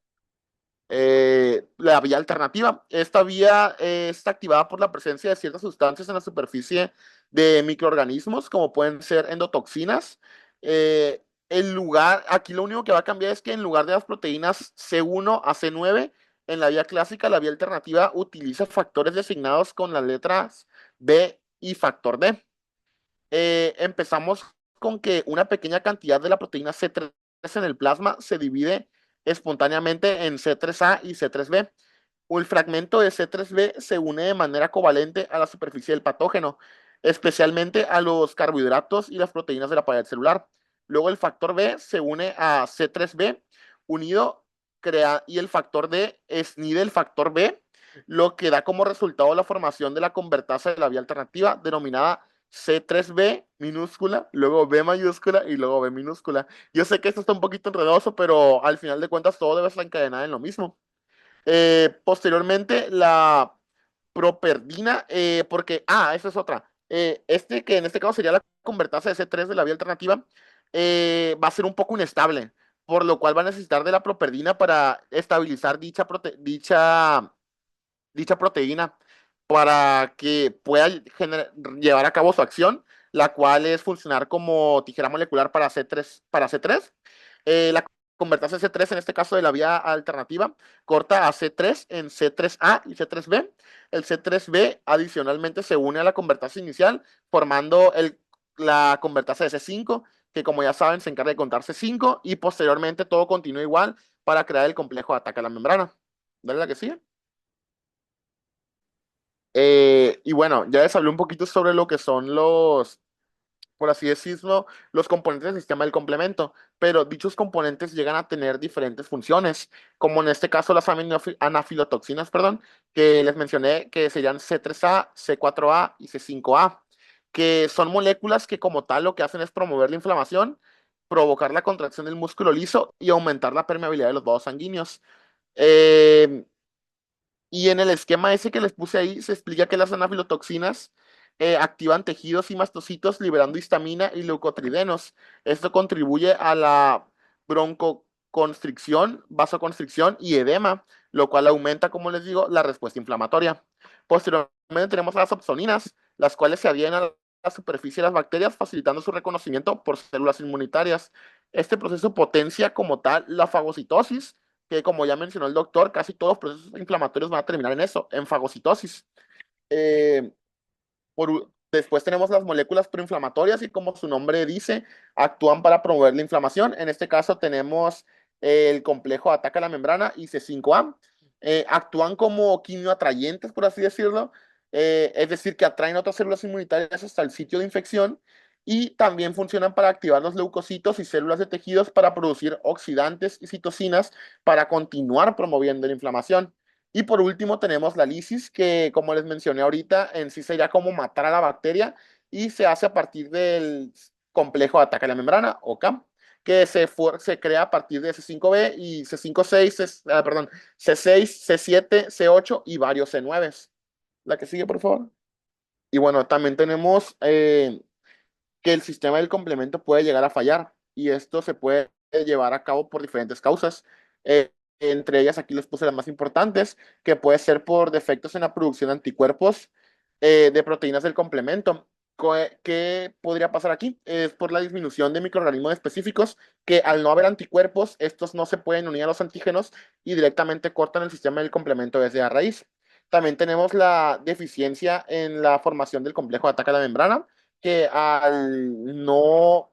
La vía alternativa. Esta vía está activada por la presencia de ciertas sustancias en la superficie de microorganismos, como pueden ser endotoxinas. Aquí lo único que va a cambiar es que en lugar de las proteínas C1 a C9, en la vía clásica, la vía alternativa utiliza factores designados con las letras B y factor D. Empezamos con que una pequeña cantidad de la proteína C3 en el plasma se divide espontáneamente en C3A y C3B. El fragmento de C3B se une de manera covalente a la superficie del patógeno, especialmente a los carbohidratos y las proteínas de la pared celular. Luego el factor B se une a C3B unido y el factor D esnide el factor B, lo que da como resultado la formación de la convertasa de la vía alternativa denominada C3B minúscula, luego B mayúscula y luego B minúscula. Yo sé que esto está un poquito enredoso, pero al final de cuentas todo debe estar encadenado en lo mismo. Posteriormente, la properdina, esa es otra. Que en este caso sería la convertasa de C3 de la vía alternativa, va a ser un poco inestable, por lo cual va a necesitar de la properdina para estabilizar dicha proteína para que pueda llevar a cabo su acción, la cual es funcionar como tijera molecular para C3. La convertirse C3, en este caso de la vía alternativa, corta a C3 en C3A y C3B. El C3B adicionalmente se une a la convertasa inicial, formando la convertasa de C5, que como ya saben se encarga de contar C5 y posteriormente todo continúa igual para crear el complejo de ataque a la membrana. Dale la que sigue. Y bueno, ya les hablé un poquito sobre lo que son por así decirlo, los componentes del sistema del complemento, pero dichos componentes llegan a tener diferentes funciones, como en este caso las anafilotoxinas, perdón, que les mencioné que serían C3A, C4A y C5A, que son moléculas que como tal lo que hacen es promover la inflamación, provocar la contracción del músculo liso y aumentar la permeabilidad de los vasos sanguíneos. Eh, y en el esquema ese que les puse ahí, se explica que las anafilotoxinas activan tejidos y mastocitos liberando histamina y leucotrienos. Esto contribuye a la broncoconstricción, vasoconstricción y edema, lo cual aumenta, como les digo, la respuesta inflamatoria. Posteriormente tenemos a las opsoninas, las cuales se adhieren a la superficie de las bacterias, facilitando su reconocimiento por células inmunitarias. Este proceso potencia como tal la fagocitosis, que como ya mencionó el doctor, casi todos los procesos inflamatorios van a terminar en eso, en fagocitosis. Eh, Después tenemos las moléculas proinflamatorias y como su nombre dice, actúan para promover la inflamación. En este caso tenemos el complejo de ataque a la membrana IC5A. Actúan como quimioatrayentes, por así decirlo, es decir, que atraen otras células inmunitarias hasta el sitio de infección y también funcionan para activar los leucocitos y células de tejidos para producir oxidantes y citocinas para continuar promoviendo la inflamación. Y por último tenemos la lisis, que como les mencioné ahorita, en sí sería como matar a la bacteria y se hace a partir del complejo de ataque a la membrana, o CAM, que se crea a partir de C5b y C5, 6, perdón, C6, C7, C8 y varios C9. La que sigue, por favor. Y bueno, también tenemos que el sistema del complemento puede llegar a fallar y esto se puede llevar a cabo por diferentes causas. Entre ellas, aquí les puse las más importantes, que puede ser por defectos en la producción de anticuerpos de proteínas del complemento. ¿Qué podría pasar aquí? Es por la disminución de microorganismos específicos que al no haber anticuerpos, estos no se pueden unir a los antígenos y directamente cortan el sistema del complemento desde la raíz. También tenemos la deficiencia en la formación del complejo de ataque a la membrana, que al no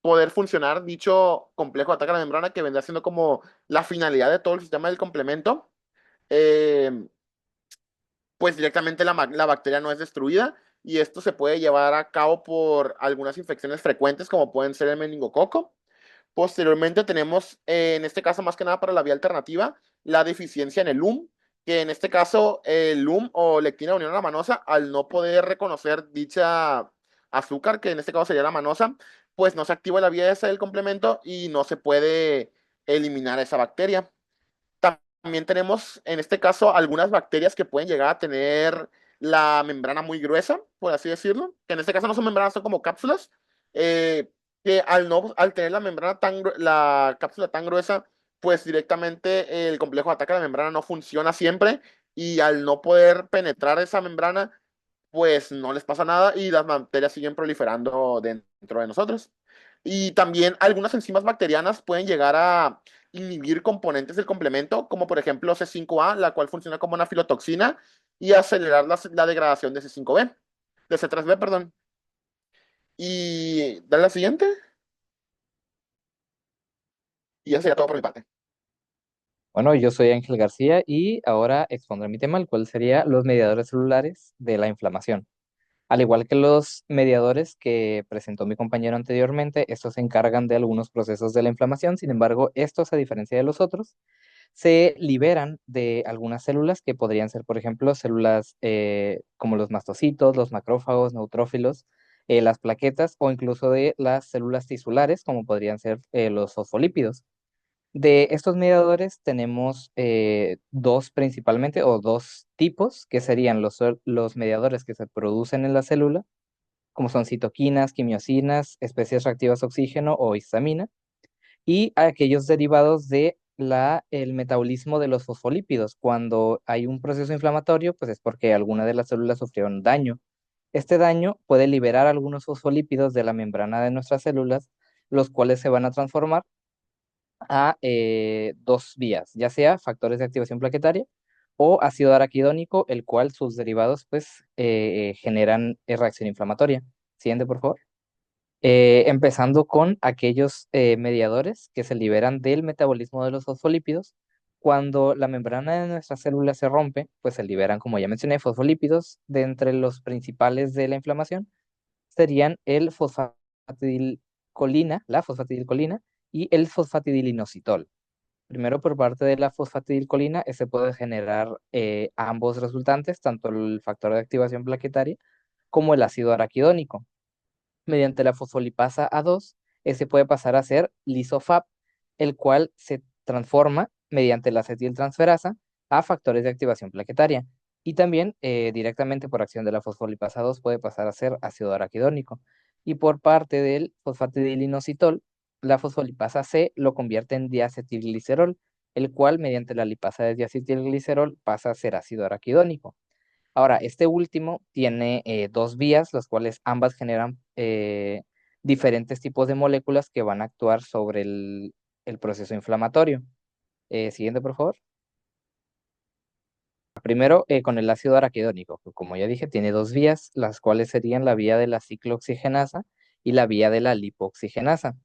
poder funcionar dicho complejo de ataque a la membrana, que vendría siendo como la finalidad de todo el sistema del complemento, eh, pues directamente la bacteria no es destruida y esto se puede llevar a cabo por algunas infecciones frecuentes como pueden ser el meningococo. Posteriormente tenemos, en este caso más que nada para la vía alternativa, la deficiencia en el LUM, que en este caso el LUM o lectina de unión a la manosa, al no poder reconocer dicha azúcar, que en este caso sería la manosa, pues no se activa la vía esa del complemento y no se puede eliminar esa bacteria. También tenemos, en este caso, algunas bacterias que pueden llegar a tener la membrana muy gruesa, por así decirlo, que en este caso no son membranas, son como cápsulas, que al tener la membrana la cápsula tan gruesa, pues directamente el complejo de ataque a la membrana no funciona siempre y al no poder penetrar esa membrana, pues no les pasa nada y las bacterias siguen proliferando dentro de nosotros. Y también algunas enzimas bacterianas pueden llegar a inhibir componentes del complemento, como por ejemplo C5a, la cual funciona como una filotoxina, y acelerar la degradación de C5b, de C3b, perdón. Y dale la siguiente, y ya sería todo por mi parte. Bueno, yo soy Ángel García y ahora expondré mi tema, el cual sería los mediadores celulares de la inflamación. Al igual que los mediadores que presentó mi compañero anteriormente, estos se encargan de algunos procesos de la inflamación. Sin embargo, estos, a diferencia de los otros, se liberan de algunas células que podrían ser, por ejemplo, células como los mastocitos, los macrófagos, neutrófilos, las plaquetas o incluso de las células tisulares, como podrían ser los fosfolípidos. De estos mediadores tenemos dos principalmente, o dos tipos, que serían los mediadores que se producen en la célula, como son citoquinas, quimiosinas, especies reactivas a oxígeno o histamina, y aquellos derivados de el metabolismo de los fosfolípidos. Cuando hay un proceso inflamatorio, pues es porque alguna de las células sufrieron daño. Este daño puede liberar algunos fosfolípidos de la membrana de nuestras células, los cuales se van a transformar a dos vías, ya sea factores de activación plaquetaria o ácido araquidónico, el cual sus derivados pues generan reacción inflamatoria. Siguiente, por favor. Empezando con aquellos mediadores que se liberan del metabolismo de los fosfolípidos. Cuando la membrana de nuestras células se rompe, pues se liberan, como ya mencioné, fosfolípidos. De entre los principales de la inflamación serían el fosfatidilcolina, la fosfatidilcolina y el fosfatidilinositol. Primero, por parte de la fosfatidilcolina, se puede generar ambos resultantes, tanto el factor de activación plaquetaria como el ácido araquidónico. Mediante la fosfolipasa A2, ese puede pasar a ser lisofab, el cual se transforma mediante la acetiltransferasa a factores de activación plaquetaria. Y también directamente por acción de la fosfolipasa A2 puede pasar a ser ácido araquidónico. Y por parte del fosfatidilinositol, la fosfolipasa C lo convierte en diacetilglicerol, el cual mediante la lipasa de diacetilglicerol pasa a ser ácido araquidónico. Ahora, este último tiene dos vías, las cuales ambas generan diferentes tipos de moléculas que van a actuar sobre el proceso inflamatorio. Siguiente, por favor. Primero, con el ácido araquidónico, que como ya dije, tiene dos vías, las cuales serían la vía de la ciclooxigenasa y la vía de la lipooxigenasa.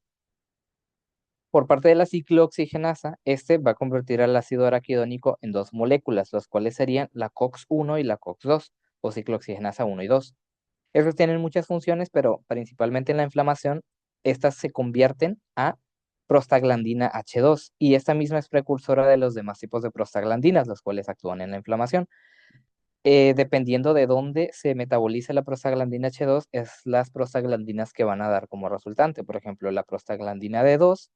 Por parte de la ciclooxigenasa, este va a convertir al ácido araquidónico en dos moléculas, las cuales serían la COX-1 y la COX-2, o ciclooxigenasa 1 y 2. Estos tienen muchas funciones, pero principalmente en la inflamación, estas se convierten a prostaglandina H2, y esta misma es precursora de los demás tipos de prostaglandinas, los cuales actúan en la inflamación. Dependiendo de dónde se metabolice la prostaglandina H2, es las prostaglandinas que van a dar como resultante. Por ejemplo, la prostaglandina D2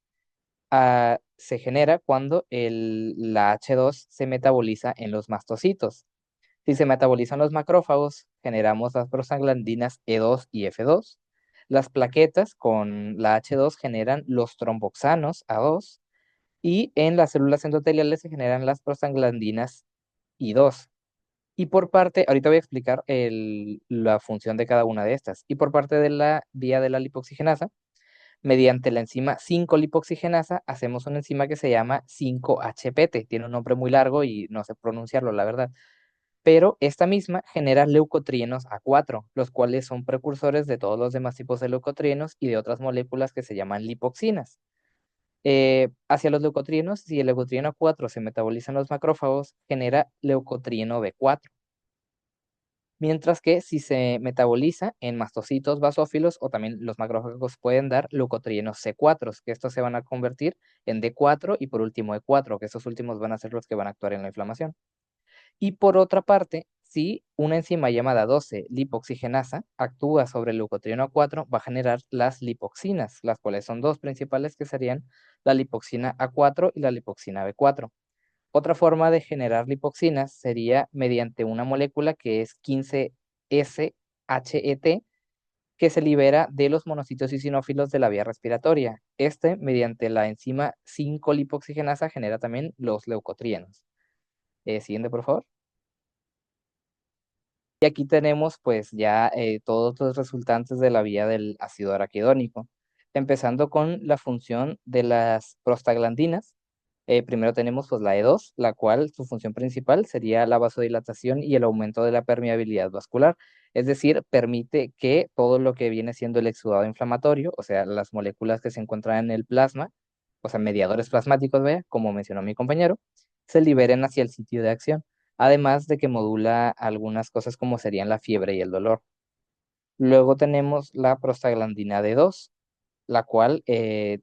se genera cuando la H2 se metaboliza en los mastocitos. Si se metabolizan los macrófagos, generamos las prostaglandinas E2 y F2. Las plaquetas con la H2 generan los tromboxanos A2, y en las células endoteliales se generan las prostaglandinas I2. Y por parte, ahorita voy a explicar la función de cada una de estas. Y por parte de la vía de la lipoxigenasa, mediante la enzima 5-lipoxigenasa, hacemos una enzima que se llama 5-HPT. Tiene un nombre muy largo y no sé pronunciarlo, la verdad. Pero esta misma genera leucotrienos A4, los cuales son precursores de todos los demás tipos de leucotrienos y de otras moléculas que se llaman lipoxinas. Hacia los leucotrienos, si el leucotrieno A4 se metaboliza en los macrófagos, genera leucotrieno B4. Mientras que si se metaboliza en mastocitos basófilos, o también los macrófagos pueden dar leucotrienos C4, que estos se van a convertir en D4 y por último E4, que estos últimos van a ser los que van a actuar en la inflamación. Y por otra parte, si una enzima llamada 12-lipoxigenasa actúa sobre el leucotrieno A4, va a generar las lipoxinas, las cuales son dos principales, que serían la lipoxina A4 y la lipoxina B4. Otra forma de generar lipoxinas sería mediante una molécula que es 15-SHET, que se libera de los monocitos eosinófilos de la vía respiratoria. Mediante la enzima 5-lipoxigenasa, genera también los leucotrienos. Siguiente, por favor. Y aquí tenemos pues ya todos los resultantes de la vía del ácido araquidónico, empezando con la función de las prostaglandinas. Primero tenemos pues la E2, la cual su función principal sería la vasodilatación y el aumento de la permeabilidad vascular, es decir, permite que todo lo que viene siendo el exudado inflamatorio, o sea, las moléculas que se encuentran en el plasma, o sea, mediadores plasmáticos, vea, como mencionó mi compañero, se liberen hacia el sitio de acción, además de que modula algunas cosas como serían la fiebre y el dolor. Luego tenemos la prostaglandina D2, la cual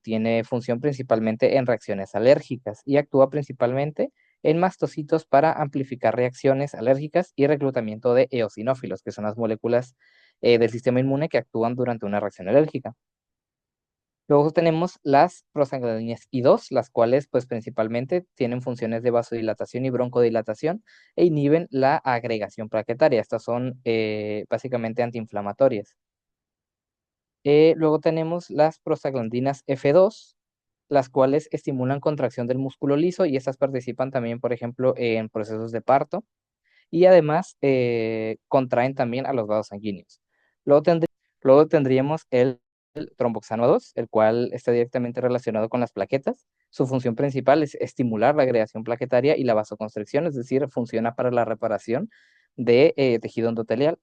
tiene función principalmente en reacciones alérgicas y actúa principalmente en mastocitos para amplificar reacciones alérgicas y reclutamiento de eosinófilos, que son las moléculas del sistema inmune que actúan durante una reacción alérgica. Luego tenemos las prostaglandinas I2, las cuales pues principalmente tienen funciones de vasodilatación y broncodilatación e inhiben la agregación plaquetaria. Estas son básicamente antiinflamatorias. Luego tenemos las prostaglandinas F2, las cuales estimulan contracción del músculo liso, y estas participan también, por ejemplo, en procesos de parto, y además contraen también a los vasos sanguíneos. Luego tendríamos el tromboxano 2, el cual está directamente relacionado con las plaquetas. Su función principal es estimular la agregación plaquetaria y la vasoconstricción, es decir, funciona para la reparación de tejido endotelial.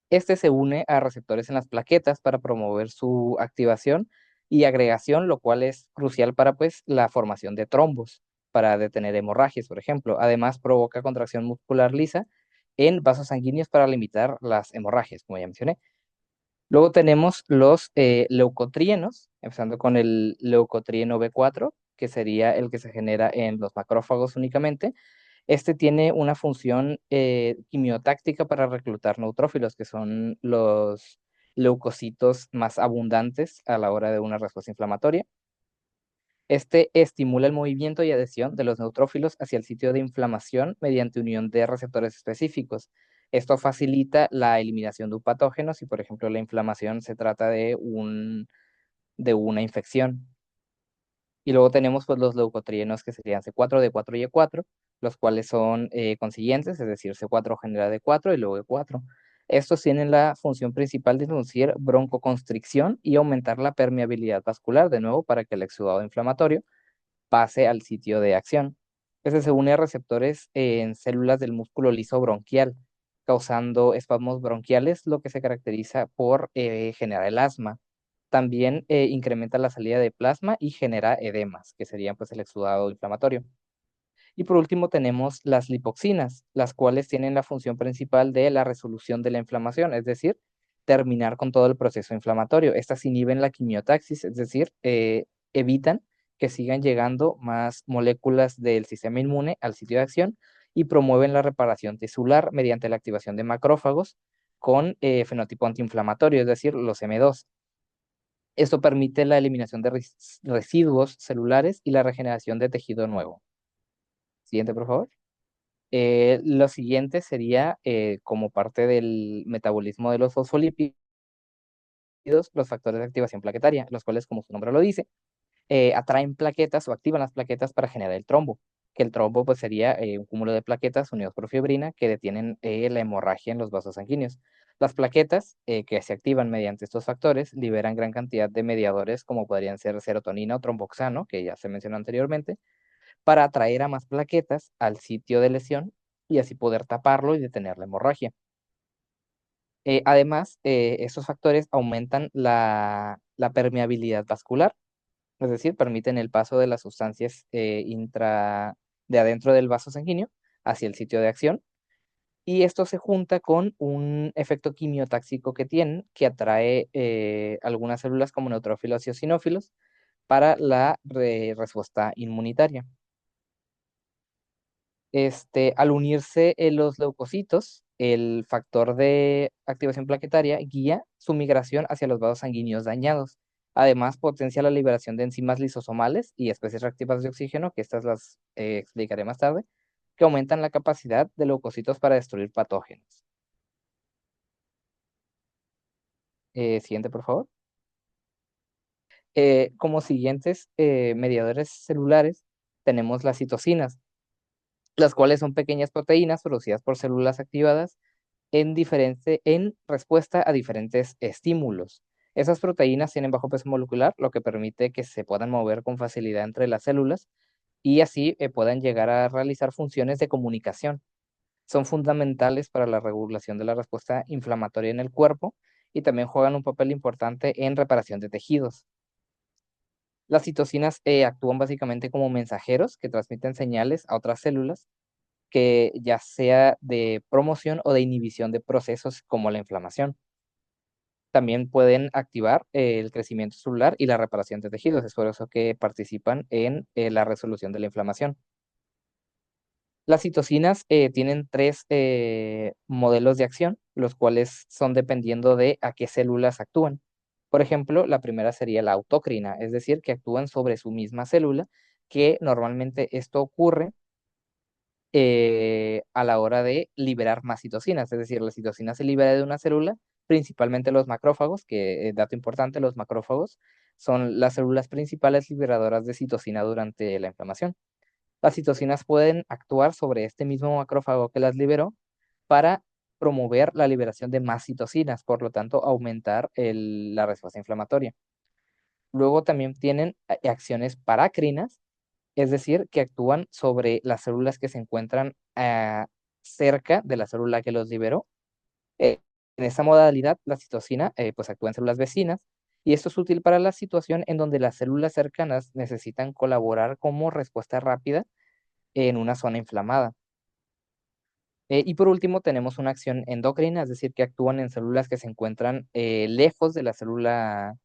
Este se une a receptores en las plaquetas para promover su activación y agregación, lo cual es crucial para pues, la formación de trombos, para detener hemorragias, por ejemplo. Además, provoca contracción muscular lisa en vasos sanguíneos para limitar las hemorragias, como ya mencioné. Luego tenemos los leucotrienos, empezando con el leucotrieno B4, que sería el que se genera en los macrófagos únicamente. Este tiene una función quimiotáctica para reclutar neutrófilos, que son los leucocitos más abundantes a la hora de una respuesta inflamatoria. Este estimula el movimiento y adhesión de los neutrófilos hacia el sitio de inflamación mediante unión de receptores específicos. Esto facilita la eliminación de un patógeno si, por ejemplo, la inflamación se trata de una infección. Y luego tenemos pues los leucotrienos, que serían C4, D4 y E4, los cuales son consiguientes, es decir, C4 genera D4 y luego E4. Estos tienen la función principal de inducir broncoconstricción y aumentar la permeabilidad vascular, de nuevo, para que el exudado inflamatorio pase al sitio de acción. Este se une a receptores en células del músculo liso bronquial, causando espasmos bronquiales, lo que se caracteriza por generar el asma. También incrementa la salida de plasma y genera edemas, que serían pues el exudado inflamatorio. Y por último tenemos las lipoxinas, las cuales tienen la función principal de la resolución de la inflamación, es decir, terminar con todo el proceso inflamatorio. Estas inhiben la quimiotaxis, es decir, evitan que sigan llegando más moléculas del sistema inmune al sitio de acción y promueven la reparación tisular mediante la activación de macrófagos con fenotipo antiinflamatorio, es decir, los M2. Esto permite la eliminación de residuos celulares y la regeneración de tejido nuevo. Siguiente, por favor. Lo siguiente sería, como parte del metabolismo de los fosfolípidos, los factores de activación plaquetaria, los cuales, como su nombre lo dice, atraen plaquetas o activan las plaquetas para generar el trombo, que el trombo pues sería un cúmulo de plaquetas unidos por fibrilina que detienen la hemorragia en los vasos sanguíneos. Las plaquetas que se activan mediante estos factores liberan gran cantidad de mediadores como podrían ser serotonina o tromboxano, que ya se mencionó anteriormente, para atraer a más plaquetas al sitio de lesión y así poder taparlo y detener la hemorragia. Además, estos factores aumentan la permeabilidad vascular, es decir, permiten el paso de las sustancias de adentro del vaso sanguíneo hacia el sitio de acción. Y esto se junta con un efecto quimiotáxico que tienen, que atrae algunas células como neutrófilos y eosinófilos para la respuesta inmunitaria. Al unirse los leucocitos, el factor de activación plaquetaria guía su migración hacia los vasos sanguíneos dañados. Además, potencia la liberación de enzimas lisosomales y especies reactivas de oxígeno, que estas las explicaré más tarde, que aumentan la capacidad de leucocitos para destruir patógenos. Siguiente, por favor. Como siguientes mediadores celulares, tenemos las citocinas, las cuales son pequeñas proteínas producidas por células activadas en respuesta a diferentes estímulos. Esas proteínas tienen bajo peso molecular, lo que permite que se puedan mover con facilidad entre las células y así puedan llegar a realizar funciones de comunicación. Son fundamentales para la regulación de la respuesta inflamatoria en el cuerpo y también juegan un papel importante en reparación de tejidos. Las citocinas actúan básicamente como mensajeros que transmiten señales a otras células, que ya sea de promoción o de inhibición de procesos como la inflamación. También pueden activar el crecimiento celular y la reparación de tejidos, es por eso que participan en la resolución de la inflamación. Las citocinas tienen tres modelos de acción, los cuales son dependiendo de a qué células actúan. Por ejemplo, la primera sería la autocrina, es decir, que actúan sobre su misma célula, que normalmente esto ocurre a la hora de liberar más citocinas, es decir, la citocina se libera de una célula, principalmente los macrófagos, que dato importante, los macrófagos son las células principales liberadoras de citocina durante la inflamación. Las citocinas pueden actuar sobre este mismo macrófago que las liberó para promover la liberación de más citocinas, por lo tanto, aumentar la respuesta inflamatoria. Luego también tienen acciones paracrinas, es decir, que actúan sobre las células que se encuentran cerca de la célula que los liberó. En esta modalidad, la citocina pues actúa en células vecinas y esto es útil para la situación en donde las células cercanas necesitan colaborar como respuesta rápida en una zona inflamada. Y por último, tenemos una acción endocrina, es decir, que actúan en células que se encuentran lejos de la célula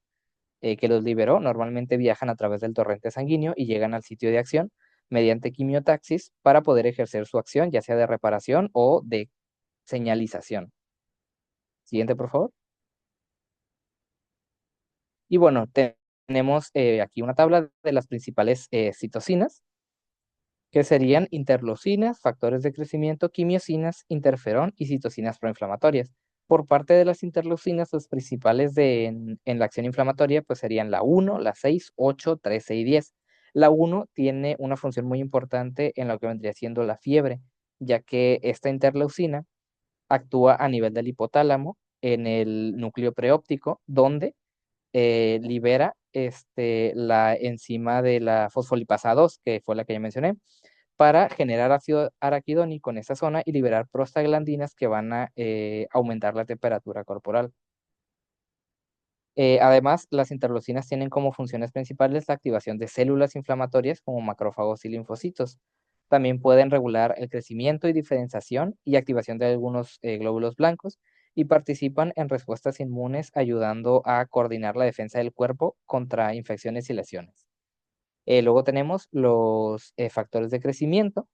que los liberó. Normalmente viajan a través del torrente sanguíneo y llegan al sitio de acción mediante quimiotaxis para poder ejercer su acción, ya sea de reparación o de señalización. Siguiente, por favor. Y bueno, tenemos aquí una tabla de las principales citocinas, que serían interleucinas, factores de crecimiento, quimiosinas, interferón y citocinas proinflamatorias. Por parte de las interleucinas, los principales en la acción inflamatoria pues serían la 1, la 6, 8, 13 y 10. La 1 tiene una función muy importante en lo que vendría siendo la fiebre, ya que esta interleucina actúa a nivel del hipotálamo en el núcleo preóptico, donde libera la enzima de la fosfolipasa 2, que fue la que ya mencioné, para generar ácido araquidónico en esa zona y liberar prostaglandinas que van a aumentar la temperatura corporal. Además, las interleucinas tienen como funciones principales la activación de células inflamatorias como macrófagos y linfocitos. También pueden regular el crecimiento y diferenciación y activación de algunos glóbulos blancos y participan en respuestas inmunes ayudando a coordinar la defensa del cuerpo contra infecciones y lesiones. Luego tenemos los factores de crecimiento,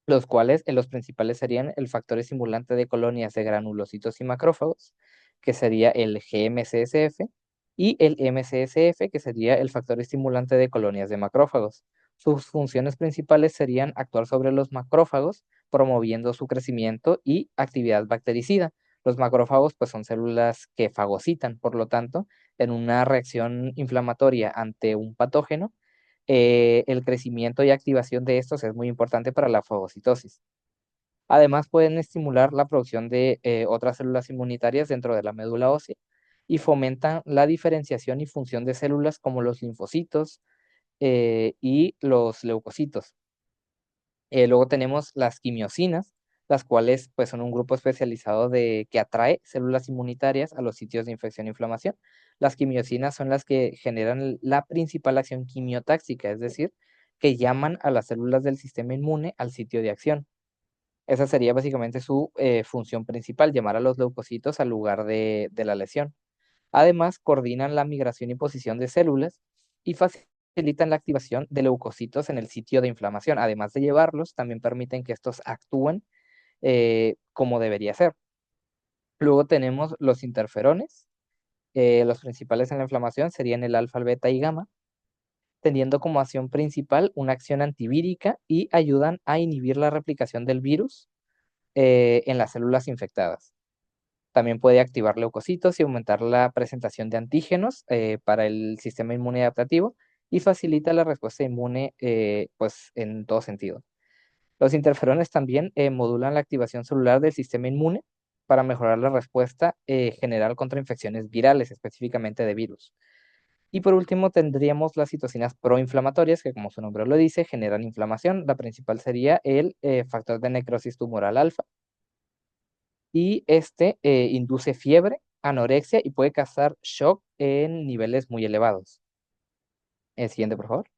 los cuales los principales serían el factor estimulante de colonias de granulocitos y macrófagos, que sería el GMCSF, y el MCSF, que sería el factor estimulante de colonias de macrófagos. Sus funciones principales serían actuar sobre los macrófagos, promoviendo su crecimiento y actividad bactericida. Los macrófagos pues son células que fagocitan, por lo tanto, en una reacción inflamatoria ante un patógeno, el crecimiento y activación de estos es muy importante para la fagocitosis. Además, pueden estimular la producción de otras células inmunitarias dentro de la médula ósea y fomentan la diferenciación y función de células como los linfocitos y los leucocitos. Luego tenemos las quimiosinas, las cuales pues, son un grupo especializado que atrae células inmunitarias a los sitios de infección e inflamación. Las quimiosinas son las que generan la principal acción quimiotáxica, es decir, que llaman a las células del sistema inmune al sitio de acción. Esa sería básicamente su función principal, llamar a los leucocitos al lugar de la lesión. Además, coordinan la migración y posición de células y facilitan la activación de leucocitos en el sitio de inflamación. Además de llevarlos, también permiten que estos actúen como debería ser. Luego tenemos los interferones. Los principales en la inflamación serían el alfa, el beta y gamma, teniendo como acción principal una acción antivírica y ayudan a inhibir la replicación del virus en las células infectadas. También puede activar leucocitos y aumentar la presentación de antígenos para el sistema inmune adaptativo y facilita la respuesta inmune pues, en todo sentido. Los interferones también modulan la activación celular del sistema inmune para mejorar la respuesta general contra infecciones virales, específicamente de virus. Y por último tendríamos las citocinas proinflamatorias, que como su nombre lo dice, generan inflamación. La principal sería el factor de necrosis tumoral alfa, y este induce fiebre, anorexia y puede causar shock en niveles muy elevados. El siguiente, por favor.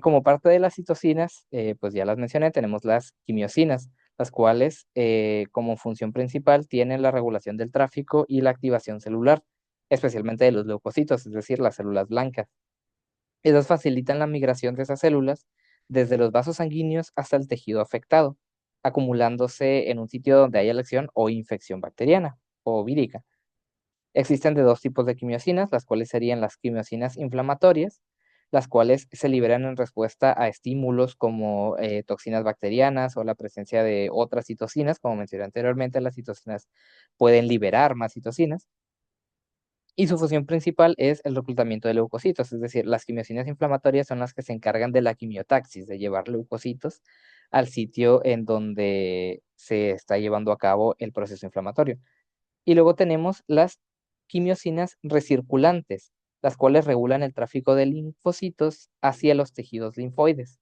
Como parte de las citocinas, pues ya las mencioné, tenemos las quimiosinas, las cuales como función principal tienen la regulación del tráfico y la activación celular, especialmente de los leucocitos, es decir, las células blancas. Esas facilitan la migración de esas células desde los vasos sanguíneos hasta el tejido afectado, acumulándose en un sitio donde haya lesión o infección bacteriana o vírica. Existen de dos tipos de quimiosinas, las cuales serían las quimiosinas inflamatorias, las cuales se liberan en respuesta a estímulos como toxinas bacterianas o la presencia de otras citocinas. Como mencioné anteriormente, las citocinas pueden liberar más citocinas. Y su función principal es el reclutamiento de leucocitos, es decir, las quimiosinas inflamatorias son las que se encargan de la quimiotaxis, de llevar leucocitos al sitio en donde se está llevando a cabo el proceso inflamatorio. Y luego tenemos las quimiosinas recirculantes, las cuales regulan el tráfico de linfocitos hacia los tejidos linfoides.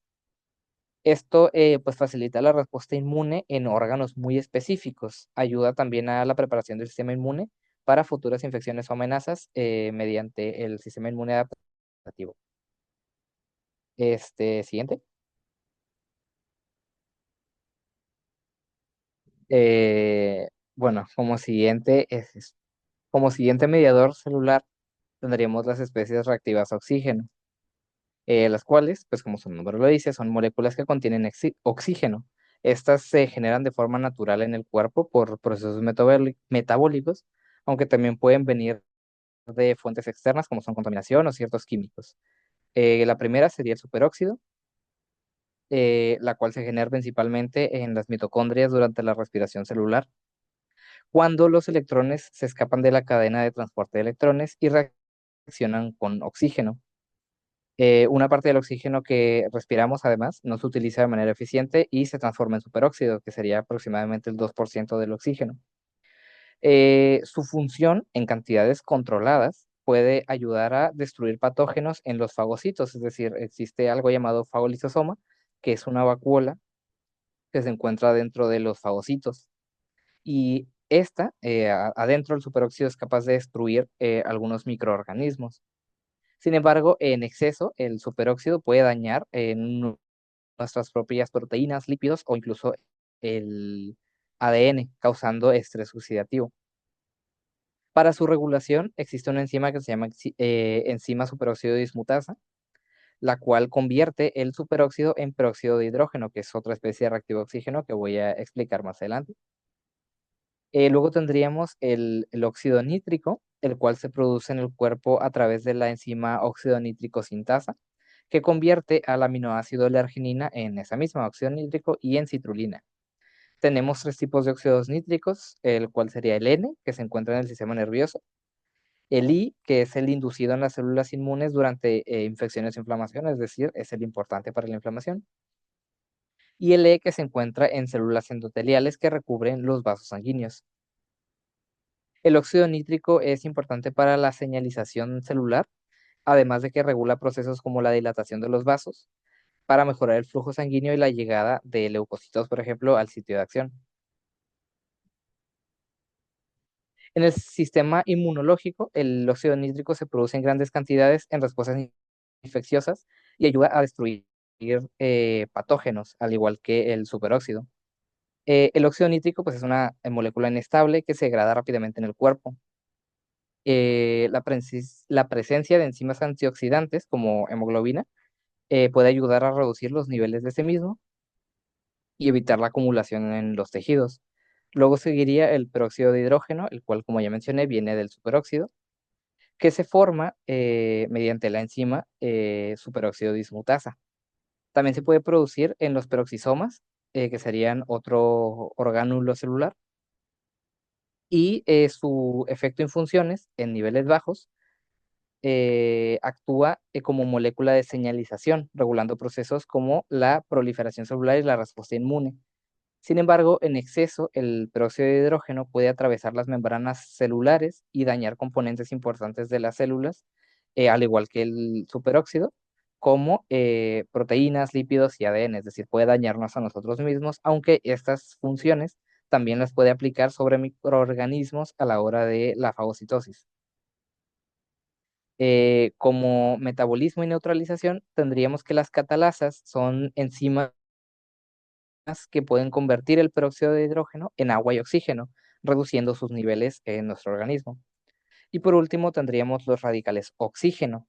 Esto pues facilita la respuesta inmune en órganos muy específicos. Ayuda también a la preparación del sistema inmune para futuras infecciones o amenazas mediante el sistema inmune adaptativo. Siguiente. Bueno, como siguiente mediador celular tendríamos las especies reactivas a oxígeno, las cuales, pues como su nombre lo dice, son moléculas que contienen oxígeno. Estas se generan de forma natural en el cuerpo por procesos metabólicos, aunque también pueden venir de fuentes externas como son contaminación o ciertos químicos. La primera sería el superóxido, la cual se genera principalmente en las mitocondrias durante la respiración celular, cuando los electrones se escapan de la cadena de transporte de electrones y reaccionan con oxígeno. Una parte del oxígeno que respiramos, además, no se utiliza de manera eficiente y se transforma en superóxido, que sería aproximadamente el 2% del oxígeno. Su función en cantidades controladas puede ayudar a destruir patógenos en los fagocitos, es decir, existe algo llamado fagolisosoma, que es una vacuola que se encuentra dentro de los fagocitos. Y adentro del superóxido es capaz de destruir algunos microorganismos. Sin embargo, en exceso, el superóxido puede dañar nuestras propias proteínas, lípidos o incluso el ADN, causando estrés oxidativo. Para su regulación existe una enzima que se llama enzima superóxido dismutasa, la cual convierte el superóxido en peróxido de hidrógeno, que es otra especie de reactivo oxígeno que voy a explicar más adelante. Luego tendríamos el óxido nítrico, el cual se produce en el cuerpo a través de la enzima óxido nítrico sintasa, que convierte al aminoácido de la arginina en esa misma óxido nítrico y en citrulina. Tenemos tres tipos de óxidos nítricos, el cual sería el N, que se encuentra en el sistema nervioso, el I, que es el inducido en las células inmunes durante infecciones o inflamación, es decir, es el importante para la inflamación, y el E, que se encuentra en células endoteliales que recubren los vasos sanguíneos. El óxido nítrico es importante para la señalización celular, además de que regula procesos como la dilatación de los vasos, para mejorar el flujo sanguíneo y la llegada de leucocitos, por ejemplo, al sitio de acción. En el sistema inmunológico, el óxido nítrico se produce en grandes cantidades en respuestas infecciosas y ayuda a destruir patógenos, al igual que el superóxido. El óxido nítrico pues, es una molécula inestable que se degrada rápidamente en el cuerpo. La presencia de enzimas antioxidantes como hemoglobina puede ayudar a reducir los niveles de ese mismo y evitar la acumulación en los tejidos. Luego seguiría el peróxido de hidrógeno, el cual, como ya mencioné, viene del superóxido, que se forma mediante la enzima superóxido dismutasa. También se puede producir en los peroxisomas, que serían otro orgánulo celular, y su efecto en funciones en niveles bajos actúa como molécula de señalización, regulando procesos como la proliferación celular y la respuesta inmune. Sin embargo, en exceso, el peróxido de hidrógeno puede atravesar las membranas celulares y dañar componentes importantes de las células, al igual que el superóxido, como proteínas, lípidos y ADN, es decir, puede dañarnos a nosotros mismos, aunque estas funciones también las puede aplicar sobre microorganismos a la hora de la fagocitosis. Como metabolismo y neutralización, tendríamos que las catalasas son enzimas que pueden convertir el peróxido de hidrógeno en agua y oxígeno, reduciendo sus niveles en nuestro organismo. Y por último, tendríamos los radicales oxígeno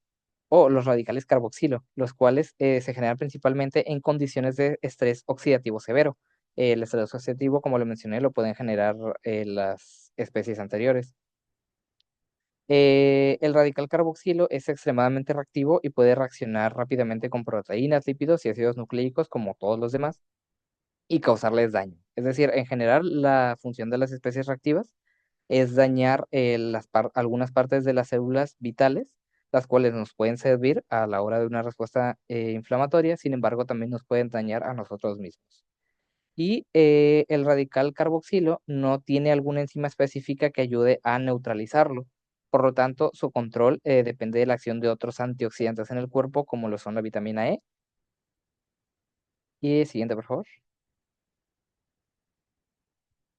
o los radicales carboxilo, los cuales se generan principalmente en condiciones de estrés oxidativo severo. El estrés oxidativo, como lo mencioné, lo pueden generar las especies anteriores. El radical carboxilo es extremadamente reactivo y puede reaccionar rápidamente con proteínas, lípidos y ácidos nucleicos como todos los demás y causarles daño. Es decir, en general, la función de las especies reactivas es dañar algunas partes de las células vitales, las cuales nos pueden servir a la hora de una respuesta inflamatoria, sin embargo, también nos pueden dañar a nosotros mismos. Y el radical carboxilo no tiene alguna enzima específica que ayude a neutralizarlo. Por lo tanto, su control depende de la acción de otros antioxidantes en el cuerpo, como lo son la vitamina E. Y siguiente, por favor.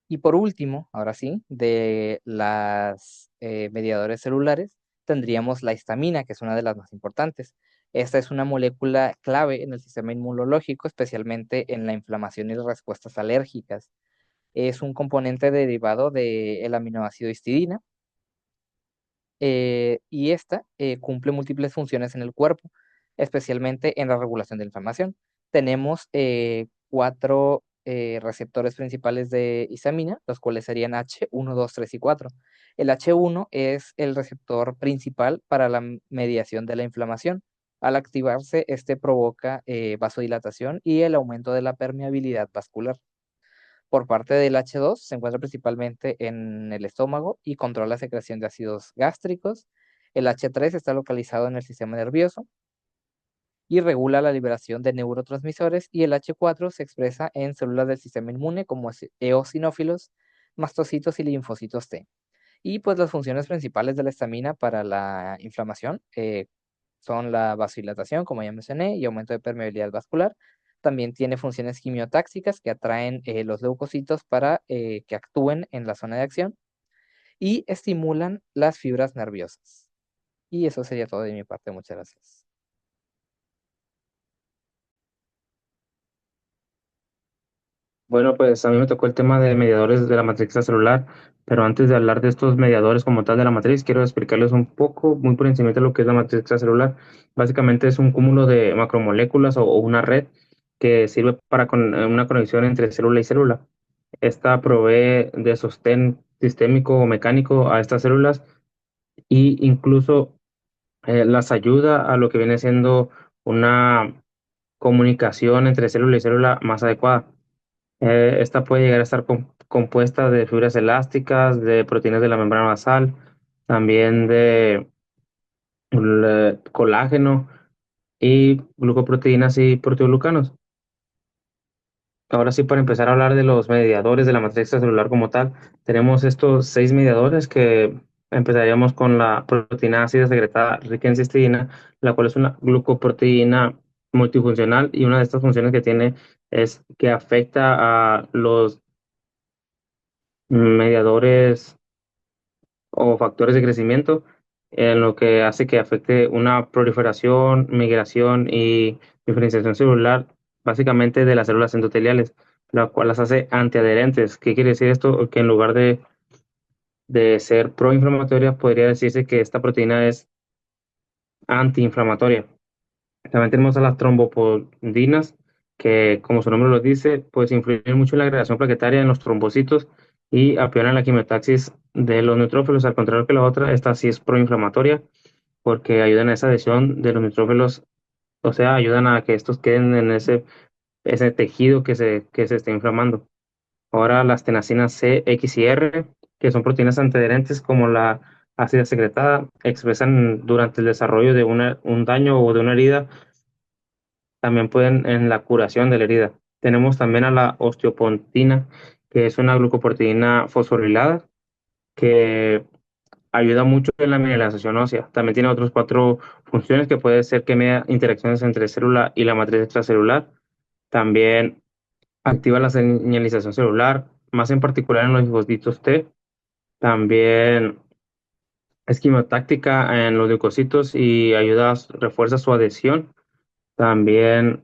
Y por último, ahora sí, de las mediadores celulares, tendríamos la histamina, que es una de las más importantes. Esta es una molécula clave en el sistema inmunológico, especialmente en la inflamación y las respuestas alérgicas. Es un componente derivado del aminoácido histidina y esta cumple múltiples funciones en el cuerpo, especialmente en la regulación de la inflamación. Tenemos cuatro receptores principales de histamina, los cuales serían H1, 2, 3 y 4. El H1 es el receptor principal para la mediación de la inflamación. Al activarse, este provoca vasodilatación y el aumento de la permeabilidad vascular. Por parte del H2 se encuentra principalmente en el estómago y controla la secreción de ácidos gástricos. El H3 está localizado en el sistema nervioso y regula la liberación de neurotransmisores, y el H4 se expresa en células del sistema inmune como eosinófilos, mastocitos y linfocitos T. Y pues las funciones principales de la histamina para la inflamación son la vasodilatación, como ya mencioné, y aumento de permeabilidad vascular. También tiene funciones quimiotáxicas que atraen los leucocitos para que actúen en la zona de acción y estimulan las fibras nerviosas. Y eso sería todo de mi parte. Muchas gracias. Bueno, pues a mí me tocó el tema de mediadores de la matriz extracelular, pero antes de hablar de estos mediadores como tal de la matriz, quiero explicarles un poco, muy por encima de lo que es la matriz extracelular. Básicamente es un cúmulo de macromoléculas o una red que sirve para una conexión entre célula y célula. Esta provee de sostén sistémico o mecánico a estas células y incluso las ayuda a lo que viene siendo una comunicación entre célula y célula más adecuada. Esta puede llegar a estar compuesta de fibras elásticas, de proteínas de la membrana basal, también de colágeno y glucoproteínas y proteoglucanos. Ahora sí, para empezar a hablar de los mediadores de la matriz extracelular como tal, tenemos estos 6 mediadores que empezaríamos con la proteína ácida secretada rica en cisteína, la cual es una glucoproteína multifuncional y una de estas funciones que tiene es que afecta a los mediadores o factores de crecimiento, en lo que hace que afecte una proliferación, migración y diferenciación celular, básicamente de las células endoteliales, la cual las hace antiadherentes. ¿Qué quiere decir esto? Que en lugar de ser proinflamatoria, podría decirse que esta proteína es antiinflamatoria. También tenemos a las trombopodinas, que como su nombre lo dice, pues influyen mucho en la agregación plaquetaria en los trombocitos y apoyan la quimiotaxis de los neutrófilos, al contrario que la otra, esta sí es proinflamatoria, porque ayudan a esa adhesión de los neutrófilos, o sea, ayudan a que estos queden en ese tejido que se está inflamando. Ahora las tenacinas C, X y R, que son proteínas antiadherentes como la ácida secretada, expresan durante el desarrollo de un daño o de una herida, también pueden en la curación de la herida. Tenemos también a la osteopontina, que es una glucoproteína fosforilada que ayuda mucho en la mineralización ósea. También tiene otras 4 funciones que puede ser que media interacciones entre célula y la matriz extracelular. También activa la señalización celular, más en particular en los linfocitos T. También es quimiotáctica en los leucocitos y refuerza su adhesión. También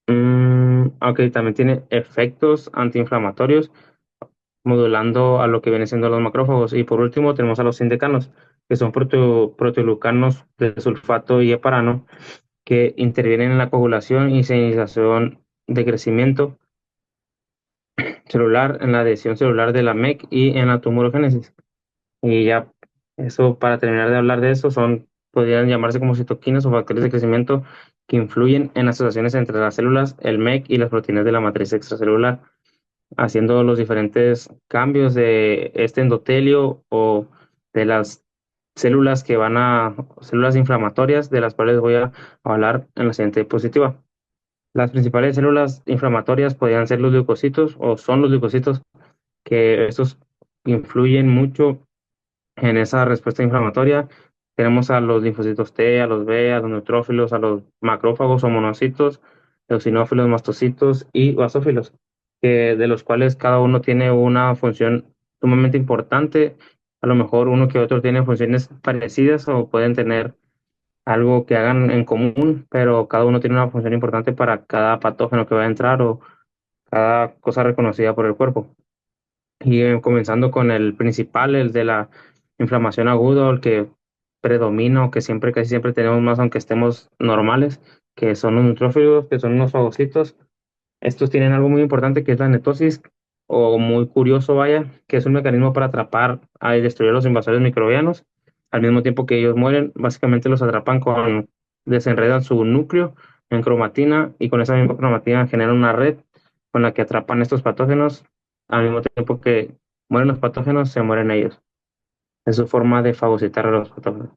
ok, también tiene efectos antiinflamatorios, modulando a lo que viene siendo los macrófagos. Y por último, tenemos a los sindecanos, que son proteoglucanos de sulfato y heparano, que intervienen en la coagulación y señalización de crecimiento celular, en la adhesión celular de la MEC y en la tumorogénesis. Y ya, eso para terminar de hablar de eso, podrían llamarse como citoquinas o factores de crecimiento que influyen en asociaciones entre las células, el MEC y las proteínas de la matriz extracelular, haciendo los diferentes cambios de este endotelio o de las células inflamatorias, de las cuales voy a hablar en la siguiente diapositiva. Las principales células inflamatorias podrían ser los leucocitos o son los leucocitos, que estos influyen mucho en esa respuesta inflamatoria. Tenemos a los linfocitos T, a los B, a los neutrófilos, a los macrófagos o monocitos, eosinófilos, mastocitos y basófilos, de los cuales cada uno tiene una función sumamente importante. A lo mejor uno que otro tiene funciones parecidas o pueden tener algo que hagan en común, pero cada uno tiene una función importante para cada patógeno que va a entrar o cada cosa reconocida por el cuerpo. Y comenzando con el principal, el de la inflamación aguda, el que predomina o que siempre, casi siempre tenemos más, aunque estemos normales, que son los neutrófilos, que son unos fagocitos. Estos tienen algo muy importante que es la netosis, o muy curioso, vaya, que es un mecanismo para atrapar y destruir a los invasores microbianos. Al mismo tiempo que ellos mueren, básicamente los atrapan desenredan su núcleo en cromatina y con esa misma cromatina generan una red con la que atrapan estos patógenos. Al mismo tiempo que mueren los patógenos, se mueren ellos. Es su forma de fagocitar a los patógenos.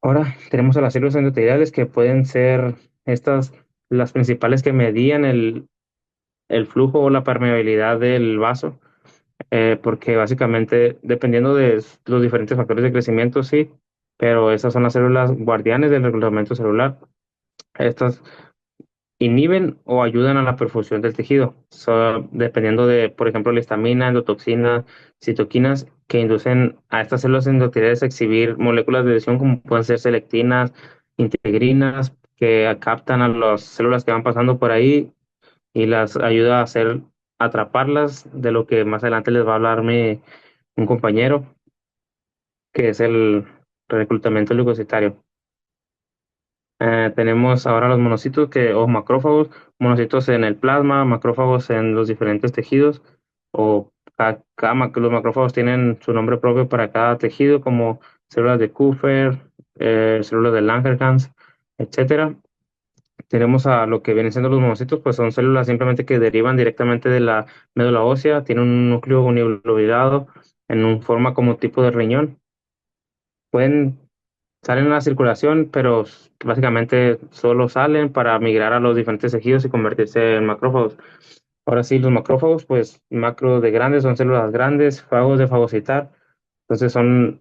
Ahora tenemos a las células endoteliales, que pueden ser estas las principales que medían el flujo o la permeabilidad del vaso, porque básicamente, dependiendo de los diferentes factores de crecimiento, sí, pero esas son las células guardianes del reglamento celular. Estas inhiben o ayudan a la perfusión del tejido, dependiendo de, por ejemplo, la histamina, endotoxina, citoquinas, que inducen a estas células endoteliales a exhibir moléculas de lesión como pueden ser selectinas, integrinas, que captan a las células que van pasando por ahí y las ayuda a hacer, atraparlas, de lo que más adelante les va a hablarme un compañero, que es el reclutamiento leucocitario. Tenemos ahora los monocitos o macrófagos, monocitos en el plasma, macrófagos en los diferentes tejidos, o los macrófagos tienen su nombre propio para cada tejido, como células de Kupffer, células de Langerhans, etcétera. Tenemos a lo que vienen siendo los monocitos, pues son células simplemente que derivan directamente de la médula ósea, tienen un núcleo uniglobulado en un forma como tipo de riñón. Pueden Salen a la circulación, pero básicamente solo salen para migrar a los diferentes tejidos y convertirse en macrófagos. Ahora sí, los macrófagos, pues macro de grandes son células grandes, fagos de fagocitar. Entonces son,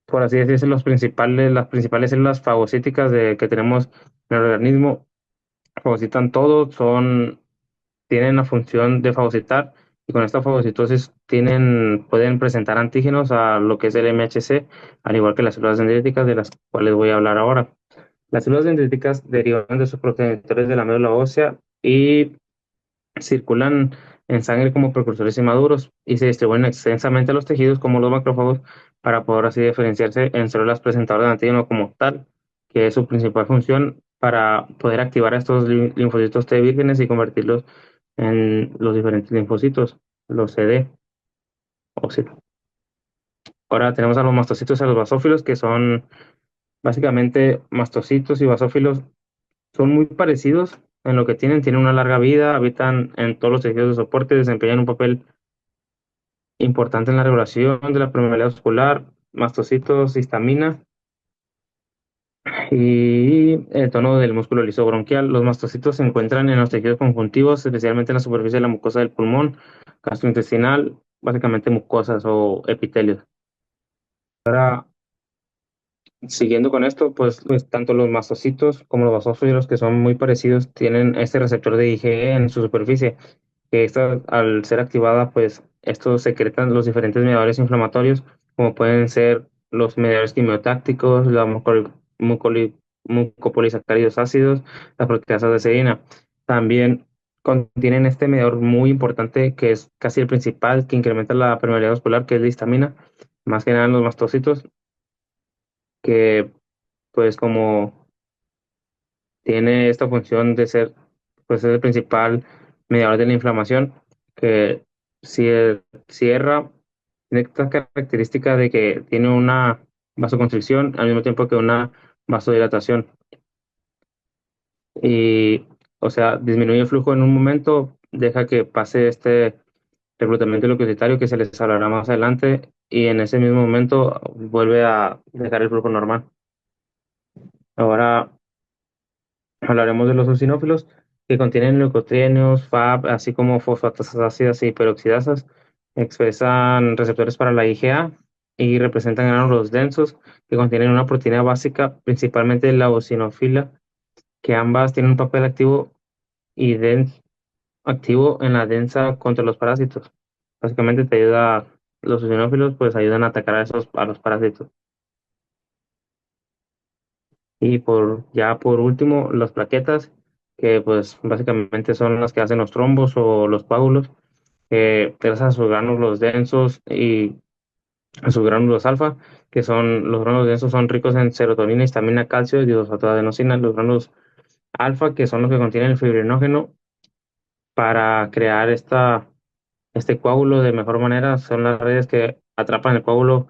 por así decirse, las principales células fagocíticas que tenemos en el organismo. Fagocitan todo, tienen la función de fagocitar, y con esta fagocitosis pueden presentar antígenos a lo que es el MHC, al igual que las células dendríticas, de las cuales voy a hablar ahora. Las células dendríticas derivan de sus progenitores de la médula ósea y circulan en sangre como precursores inmaduros y se distribuyen extensamente a los tejidos como los macrófagos, para poder así diferenciarse en células presentadoras de antígeno como tal, que es su principal función para poder activar a estos linfocitos T vírgenes y convertirlos en los diferentes linfocitos, los CD o C. Ahora tenemos a los mastocitos y a los basófilos, que son básicamente mastocitos y basófilos. Son muy parecidos en lo que tienen una larga vida, habitan en todos los tejidos de soporte, desempeñan un papel importante en la regulación de la permeabilidad vascular, mastocitos, histamina y el tono del músculo liso bronquial. Los mastocitos se encuentran en los tejidos conjuntivos, especialmente en la superficie de la mucosa del pulmón, gastrointestinal, básicamente mucosas o epitelios. Ahora, siguiendo con esto, pues tanto los mastocitos como los basófilos, que son muy parecidos, tienen este receptor de IgE en su superficie, que esta, al ser activada, pues estos secretan los diferentes mediadores inflamatorios, como pueden ser los mediadores quimiotácticos, la mucopolisacáridos ácidos, las proteasas de serina. También contienen este mediador muy importante, que es casi el principal, que incrementa la permeabilidad vascular, que es la histamina, más que nada en los mastocitos, que pues como tiene esta función de ser, pues es el principal mediador de la inflamación, que si cierra, tiene esta característica de que tiene una vasoconstricción al mismo tiempo que una vasodilatación. Y, o sea, disminuye el flujo en un momento, deja que pase este reclutamiento leucocitario, que se les hablará más adelante, y en ese mismo momento vuelve a dejar el flujo normal. Ahora hablaremos de los eosinófilos, que contienen leucotrienos, FAB, así como fosfatasas ácidas y peroxidasas. Expresan receptores para la IgA y representan gránulos densos que contienen una proteína básica, principalmente la eosinófila, que ambas tienen un papel activo en la densa contra los parásitos. Básicamente los eosinófilos pues ayudan a atacar a los parásitos. Y ya por último, las plaquetas, que pues básicamente son las que hacen los trombos o los coágulos, gracias a sus gránulos densos y a sus gránulos alfa, los gránulos densos son ricos en serotonina, histamina, calcio y diodofatoadenosina. Los gránulos alfa, que son los que contienen el fibrinógeno para crear este coágulo de mejor manera, son las redes que atrapan el coágulo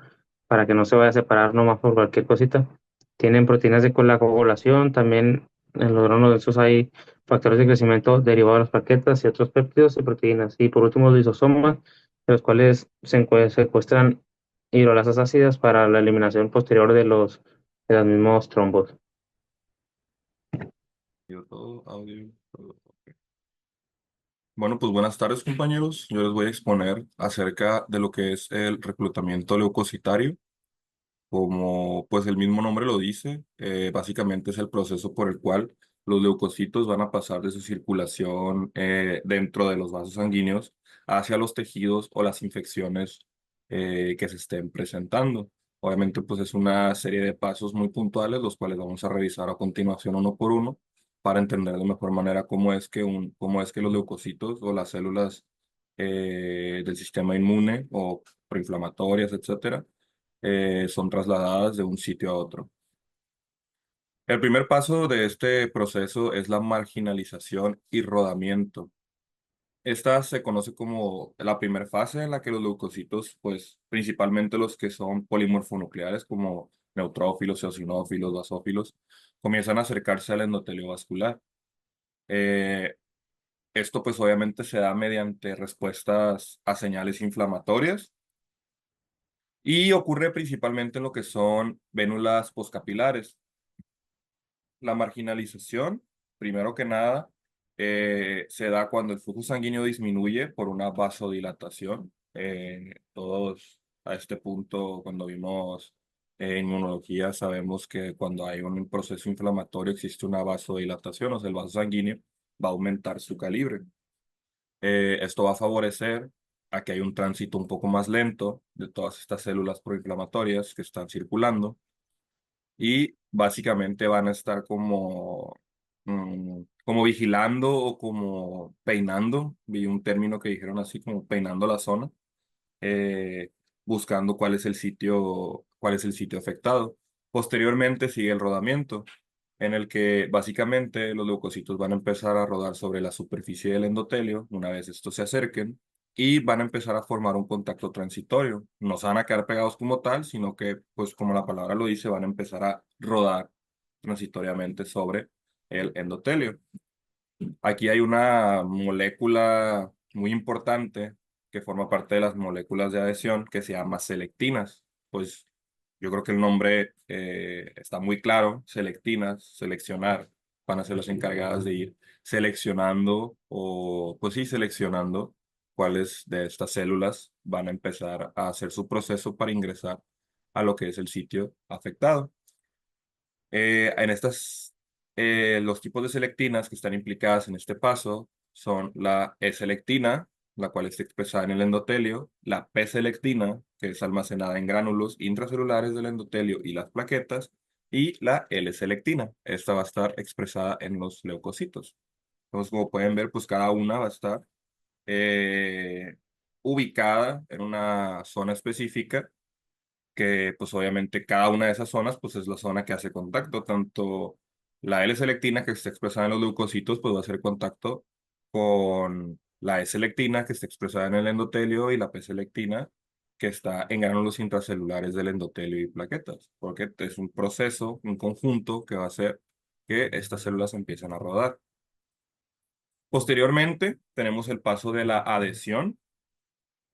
para que no se vaya a separar nomás por cualquier cosita. Tienen proteínas de la coagulación, también en los granos densos hay factores de crecimiento derivados de las plaquetas y otros péptidos y proteínas. Y por último, los lisosomas, de los cuales secuestran hidrolasas ácidas para la eliminación posterior de los mismos trombos. Todo, audio, todo. Bueno, pues buenas tardes, compañeros. Yo les voy a exponer acerca de lo que es el reclutamiento leucocitario. Como pues el mismo nombre lo dice, básicamente es el proceso por el cual los leucocitos van a pasar de su circulación dentro de los vasos sanguíneos hacia los tejidos o las infecciones que se estén presentando. Obviamente, pues es una serie de pasos muy puntuales, los cuales vamos a revisar a continuación uno por uno. para entender de mejor manera cómo es que los leucocitos o las células del sistema inmune o proinflamatorias, etcétera, son trasladadas de un sitio a otro. El primer paso de este proceso es la marginalización y rodamiento. Esta se conoce como la primera fase en la que los leucocitos, pues principalmente los que son polimorfonucleares como neutrófilos, eosinófilos, basófilos, comienzan a acercarse al endotelio vascular. Eh, Esto pues obviamente se da mediante respuestas a señales inflamatorias y ocurre principalmente en lo que son vénulas poscapilares. La marginalización, primero que nada, se da cuando el flujo sanguíneo disminuye por una vasodilatación. Todos a este punto, cuando vimos inmunología, sabemos que cuando hay un proceso inflamatorio existe una vasodilatación, o sea, el vaso sanguíneo va a aumentar su calibre. Esto va a favorecer a que haya un tránsito un poco más lento de todas estas células proinflamatorias que están circulando y básicamente van a estar como vigilando o como peinando, vi un término que dijeron así, como peinando la zona, eh, buscando cuál es el sitio afectado. Posteriormente sigue el rodamiento, en el que básicamente los leucocitos van a empezar a rodar sobre la superficie del endotelio una vez estos se acerquen y van a empezar a formar un contacto transitorio. No se van a quedar pegados como tal, sino que, pues como la palabra lo dice, van a empezar a rodar transitoriamente sobre el endotelio. Aquí hay una molécula muy importante que forma parte de las moléculas de adhesión que se llama selectinas. Pues yo creo que el nombre está muy claro, selectinas, seleccionar, van a ser las encargadas de ir seleccionando o, pues sí, seleccionando cuáles de estas células van a empezar a hacer su proceso para ingresar a lo que es el sitio afectado. En estas, los tipos de selectinas que están implicadas en este paso son la E-selectina, la cual está expresada en el endotelio, la P-selectina, que es almacenada en gránulos intracelulares del endotelio y las plaquetas, y la L-selectina. Esta va a estar expresada en los leucocitos. Entonces, como pueden ver, pues cada una va a estar eh, ubicada en una zona específica que pues obviamente cada una de esas zonas pues es la zona que hace contacto, tanto la L-selectina que está expresada en los leucocitos pues va a hacer contacto con la E-selectina que está expresada en el endotelio y la P-selectina que está en gránulos intracelulares del endotelio y plaquetas, porque es un proceso, un conjunto que va a hacer que estas células empiecen a rodar. Posteriormente tenemos el paso de la adhesión.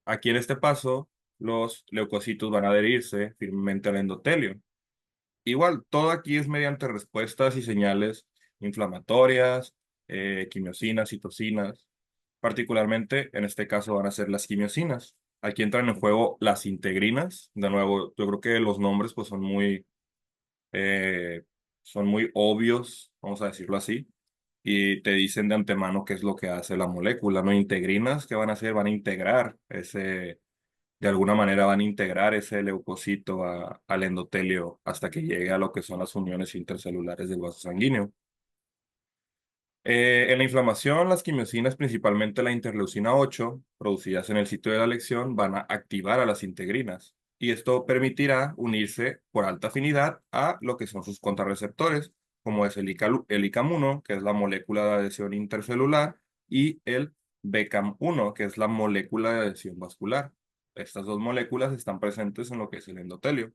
Aquí en este paso, los leucocitos van a adherirse firmemente al endotelio. Igual, todo aquí es mediante respuestas y señales inflamatorias, quimiosinas, citocinas. Particularmente, en este caso, van a ser las quimiosinas. Aquí entran en juego las integrinas. De nuevo, yo creo que los nombres pues, eh, son muy obvios, vamos a decirlo así, y te dicen de antemano qué es lo que hace la molécula, ¿no? Integrinas, ¿qué van a hacer? Van a integrar de alguna manera van a integrar ese leucocito al endotelio hasta que llegue a lo que son las uniones intercelulares del vaso sanguíneo. En la inflamación, las quimiosinas, principalmente la interleucina 8, producidas en el sitio de la lesión, van a activar a las integrinas y esto permitirá unirse por alta afinidad a lo que son sus contrarreceptores, como es el ICAM1, que es la molécula de adhesión intercelular, y el BCAM1, que es la molécula de adhesión vascular. Estas dos moléculas están presentes en lo que es el endotelio.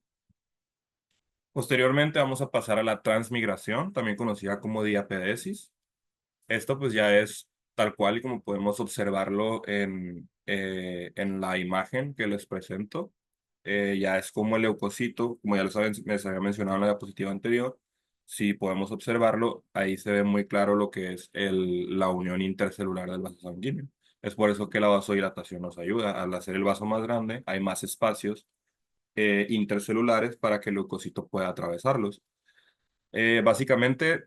Posteriormente vamos a pasar a la transmigración, también conocida como diapedesis. Esto pues ya es tal cual y como podemos observarlo en la imagen que les presento. Ya es como el leucocito, como ya les había mencionado en la diapositiva anterior. Si podemos observarlo, ahí se ve muy claro lo que es la unión intercelular del vaso sanguíneo. Es por eso que la vasodilatación nos ayuda. Al hacer el vaso más grande, hay más espacios intercelulares para que el leucocito pueda atravesarlos. Básicamente,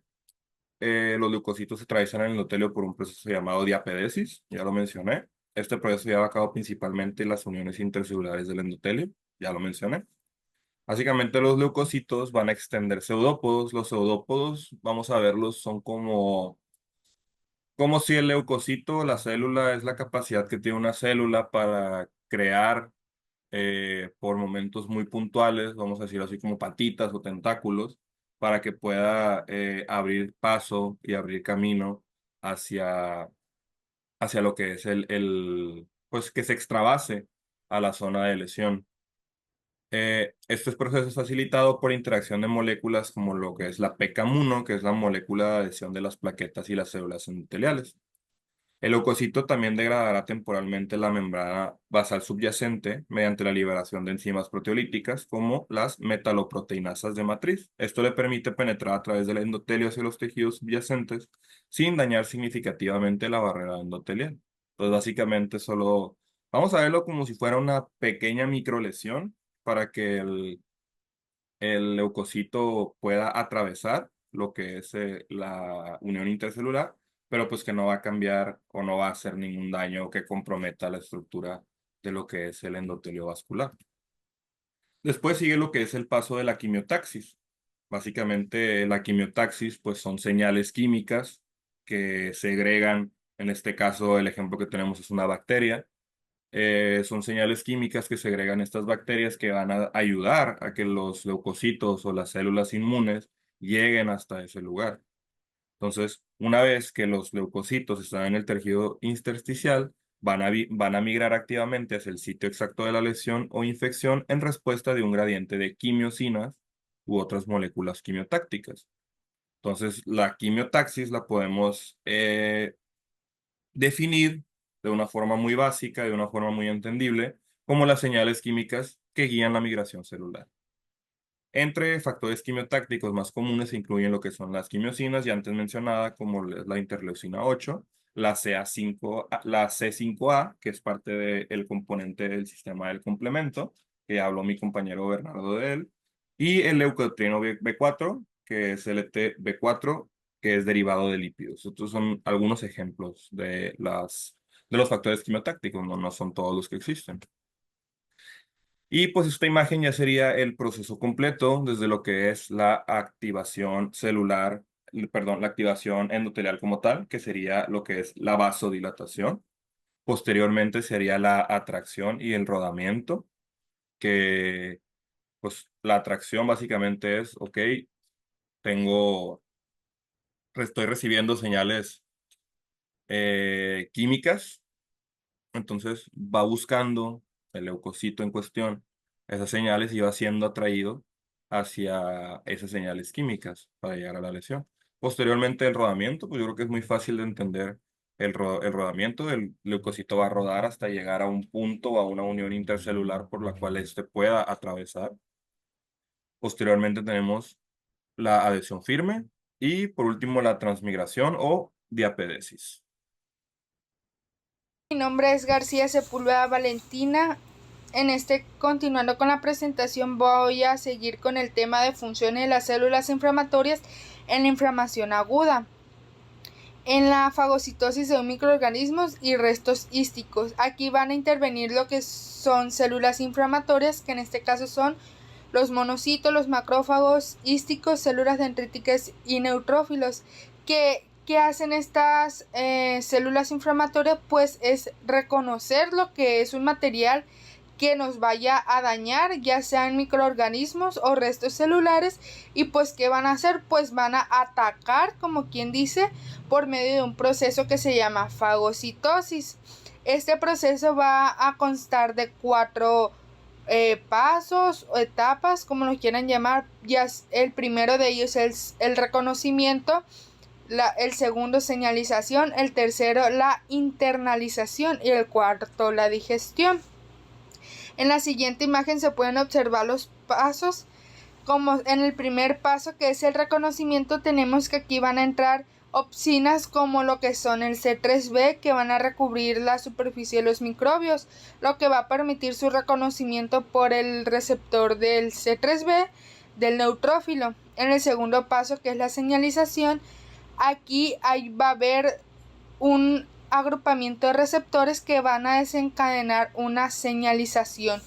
los leucocitos se atraviesan en el endotelio por un proceso llamado diapedesis, ya lo mencioné. Este proceso se lleva a cabo principalmente en las uniones intercelulares del endotelio, ya lo mencioné. Básicamente los leucocitos van a extender pseudópodos. Los pseudópodos, vamos a verlos, son como si el leucocito, la célula, es la capacidad que tiene una célula para crear por momentos muy puntuales, vamos a decir así como patitas o tentáculos, para que pueda abrir paso y abrir camino hacia, hacia lo que es pues que se extravase a la zona de lesión. Este proceso es facilitado por interacción de moléculas como lo que es la PKM1, que es la molécula de adhesión de las plaquetas y las células endoteliales. El leucocito también degradará temporalmente la membrana basal subyacente mediante la liberación de enzimas proteolíticas como las metaloproteinasas de matriz. Esto le permite penetrar a través del endotelio hacia los tejidos subyacentes sin dañar significativamente la barrera endotelial. Entonces, básicamente solo vamos a verlo como si fuera una pequeña microlesión para que el leucocito pueda atravesar lo que es la unión intercelular, pero pues que no va a cambiar o no va a hacer ningún daño que comprometa la estructura de lo que es el endotelio vascular. Después sigue lo que es el paso de la quimiotaxis. Básicamente la quimiotaxis pues son señales químicas que segregan, en este caso el ejemplo que tenemos es una bacteria. Son señales químicas que segregan estas bacterias que van a ayudar a que los leucocitos o las células inmunes lleguen hasta ese lugar. Entonces, una vez que los leucocitos están en el tejido intersticial, van a migrar activamente hacia el sitio exacto de la lesión o infección en respuesta de un gradiente de quimiosinas u otras moléculas quimiotácticas. Entonces, la quimiotaxis la podemos definir de una forma muy básica, de una forma muy entendible, como las señales químicas que guían la migración celular. Entre factores quimiotácticos más comunes se incluyen lo que son las quimiosinas, ya antes mencionada, como la interleucina 8, la C5A, que es parte del componente del sistema del complemento, que habló mi compañero Bernardo de él, y el leucotrieno B4, que es LTB4, que es derivado de lípidos. Estos son algunos ejemplos de los factores quimiotácticos, no son todos los que existen. Y pues esta imagen ya sería el proceso completo desde lo que es la activación celular, perdón, la activación endotelial como tal, que sería lo que es la vasodilatación. Posteriormente sería la atracción y el rodamiento, que pues la atracción básicamente es, ok, tengo, estoy recibiendo señales químicas. Entonces va buscando el leucocito en cuestión esas señales y va siendo atraído hacia esas señales químicas para llegar a la lesión. Posteriormente el rodamiento, pues yo creo que es muy fácil de entender el rodamiento. El leucocito va a rodar hasta llegar a un punto o a una unión intercelular por la cual éste pueda atravesar. Posteriormente tenemos la adhesión firme y por último la transmigración o diapedesis. Mi nombre es García Sepúlveda Valentina. Continuando con la presentación, voy a seguir con el tema de funciones de las células inflamatorias en la inflamación aguda, en la fagocitosis de microorganismos y restos hísticos. Aquí van a intervenir lo que son células inflamatorias, que en este caso son los monocitos, los macrófagos, hísticos, células dendríticas y neutrófilos. ¿Qué hacen estas células inflamatorias? Pues es reconocer lo que es un material que nos vaya a dañar, ya sean microorganismos o restos celulares, y pues ¿qué van a hacer? Pues van a atacar, como quien dice, por medio de un proceso que se llama fagocitosis. Este proceso va a constar de 4 pasos o etapas, como lo quieran llamar. Ya el primero de ellos es el reconocimiento, el segundo señalización, el tercero la internalización y el cuarto la digestión. En la siguiente imagen se pueden observar los pasos. Como en el primer paso, que es el reconocimiento, tenemos que aquí van a entrar opsinas como lo que son el C3b, que van a recubrir la superficie de los microbios, lo que va a permitir su reconocimiento por el receptor del C3b del neutrófilo. En el segundo paso, que es la señalización, aquí va a haber un agrupamiento de receptores que van a desencadenar una señalización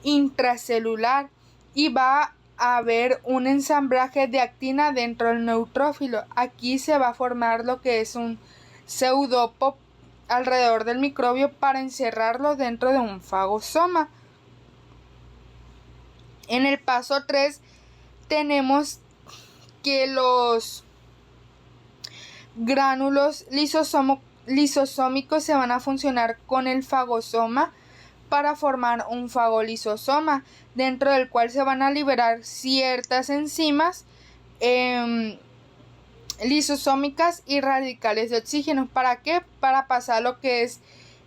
intracelular. y va a haber un ensamblaje de actina dentro del neutrófilo. Aquí se va a formar lo que es un pseudópop alrededor del microbio para encerrarlo dentro de un fagosoma. En el paso 3 tenemos que los gránulos lisosómicos se van a funcionar con el fagosoma para formar un fagolisosoma, dentro del cual se van a liberar ciertas enzimas lisosómicas y radicales de oxígeno. ¿Para qué? Para pasar lo que es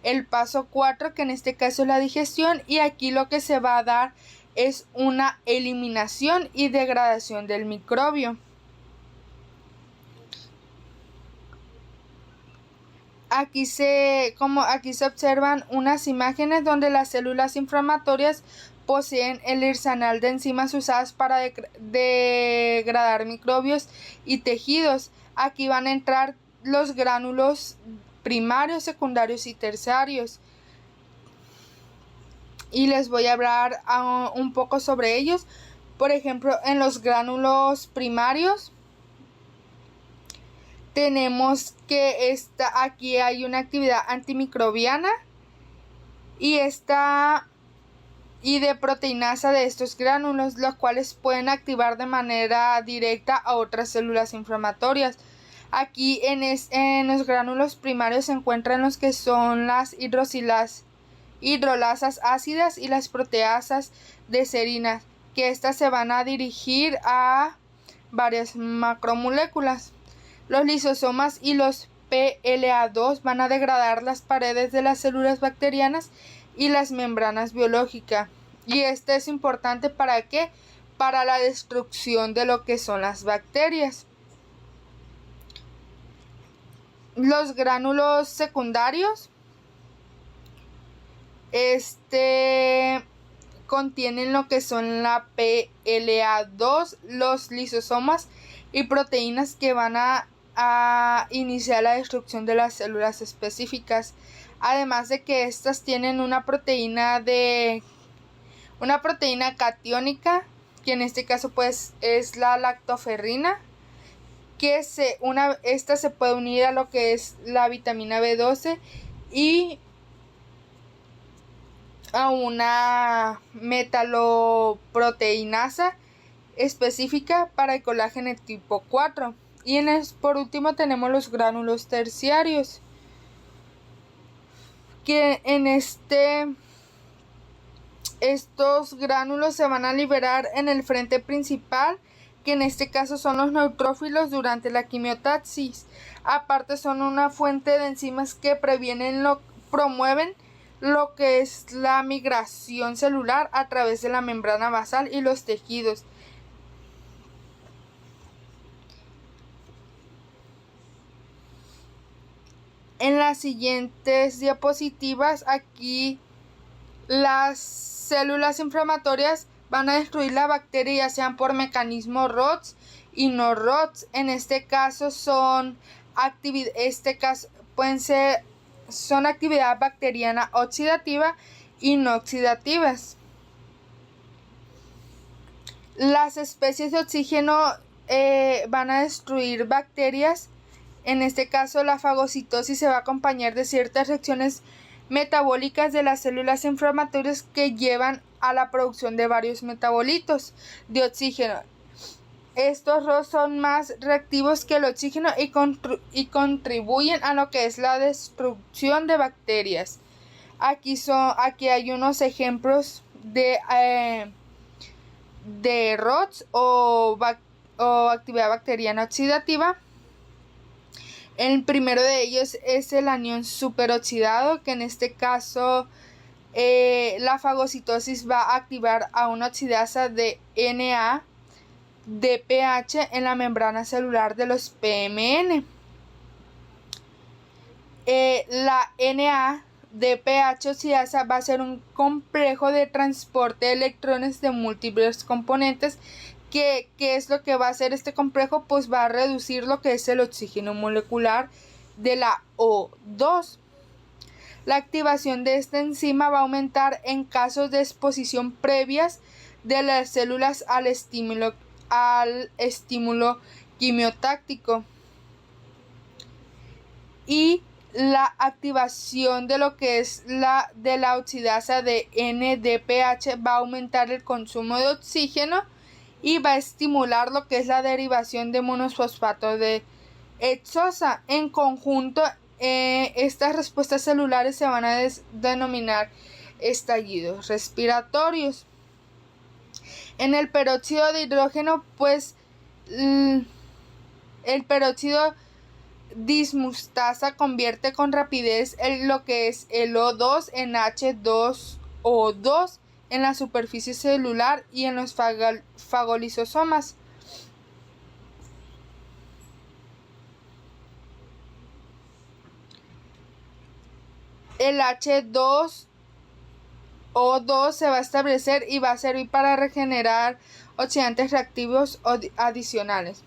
el paso 4, que en este caso es la digestión, y aquí lo que se va a dar es una eliminación y degradación del microbio. Aquí se observan unas imágenes donde las células inflamatorias poseen el arsenal de enzimas usadas para degradar microbios y tejidos. Aquí van a entrar los gránulos primarios, secundarios y terciarios. Y les voy a hablar un poco sobre ellos. Por ejemplo, en los gránulos primarios tenemos que aquí hay una actividad antimicrobiana y de proteinasa de estos gránulos, los cuales pueden activar de manera directa a otras células inflamatorias. Aquí en los gránulos primarios se encuentran los que son las hidrolasas ácidas y las proteasas de serina, que estas se van a dirigir a varias macromoléculas. Los lisosomas y los PLA2 van a degradar las paredes de las células bacterianas y las membranas biológicas. Y esto es importante ¿para qué? Para la destrucción de lo que son las bacterias. Los gránulos secundarios contienen lo que son la PLA2, los lisosomas y proteínas que van a iniciar la destrucción de las células específicas, además de que estas tienen una proteína catiónica, que en este caso pues es la lactoferrina, que esta se puede unir a lo que es la vitamina B12 y a una metaloproteinasa específica para el colágeno tipo 4. Y por último tenemos los gránulos terciarios, que estos gránulos se van a liberar en el frente principal, que en este caso son los neutrófilos durante la quimiotaxis. Aparte son una fuente de enzimas que promueven lo que es la migración celular a través de la membrana basal y los tejidos. En las siguientes diapositivas, aquí las células inflamatorias van a destruir la bacteria, ya sean por mecanismos ROX y no ROX. En este caso son actividad bacteriana oxidativa y no oxidativas. Las especies de oxígeno van a destruir bacterias. En este caso, la fagocitosis se va a acompañar de ciertas reacciones metabólicas de las células inflamatorias que llevan a la producción de varios metabolitos de oxígeno. Estos ROS son más reactivos que el oxígeno y contribuyen a lo que es la destrucción de bacterias. Aquí hay unos ejemplos de ROS o actividad bacteriana oxidativa. El primero de ellos es el anión superoxidado, que en este caso la fagocitosis va a activar a una oxidasa de NADPH en la membrana celular de los PMN. La NADPH oxidasa va a ser un complejo de transporte de electrones de múltiples componentes. ¿Qué es lo que va a hacer este complejo? Pues va a reducir lo que es el oxígeno molecular de la O2. La activación de esta enzima va a aumentar en casos de exposición previas de las células al estímulo quimiotáctico, y la activación de lo que es la oxidasa de NADPH va a aumentar el consumo de oxígeno y va a estimular lo que es la derivación de monosfosfato de hexosa. En conjunto, estas respuestas celulares se van a denominar estallidos respiratorios. En el peróxido de hidrógeno, pues el peróxido dismutasa convierte con rapidez lo que es el O2 en H2O2 en la superficie celular y en los fagolisosomas. El H2O2 se va a establecer y va a servir para regenerar oxidantes reactivos adicionales.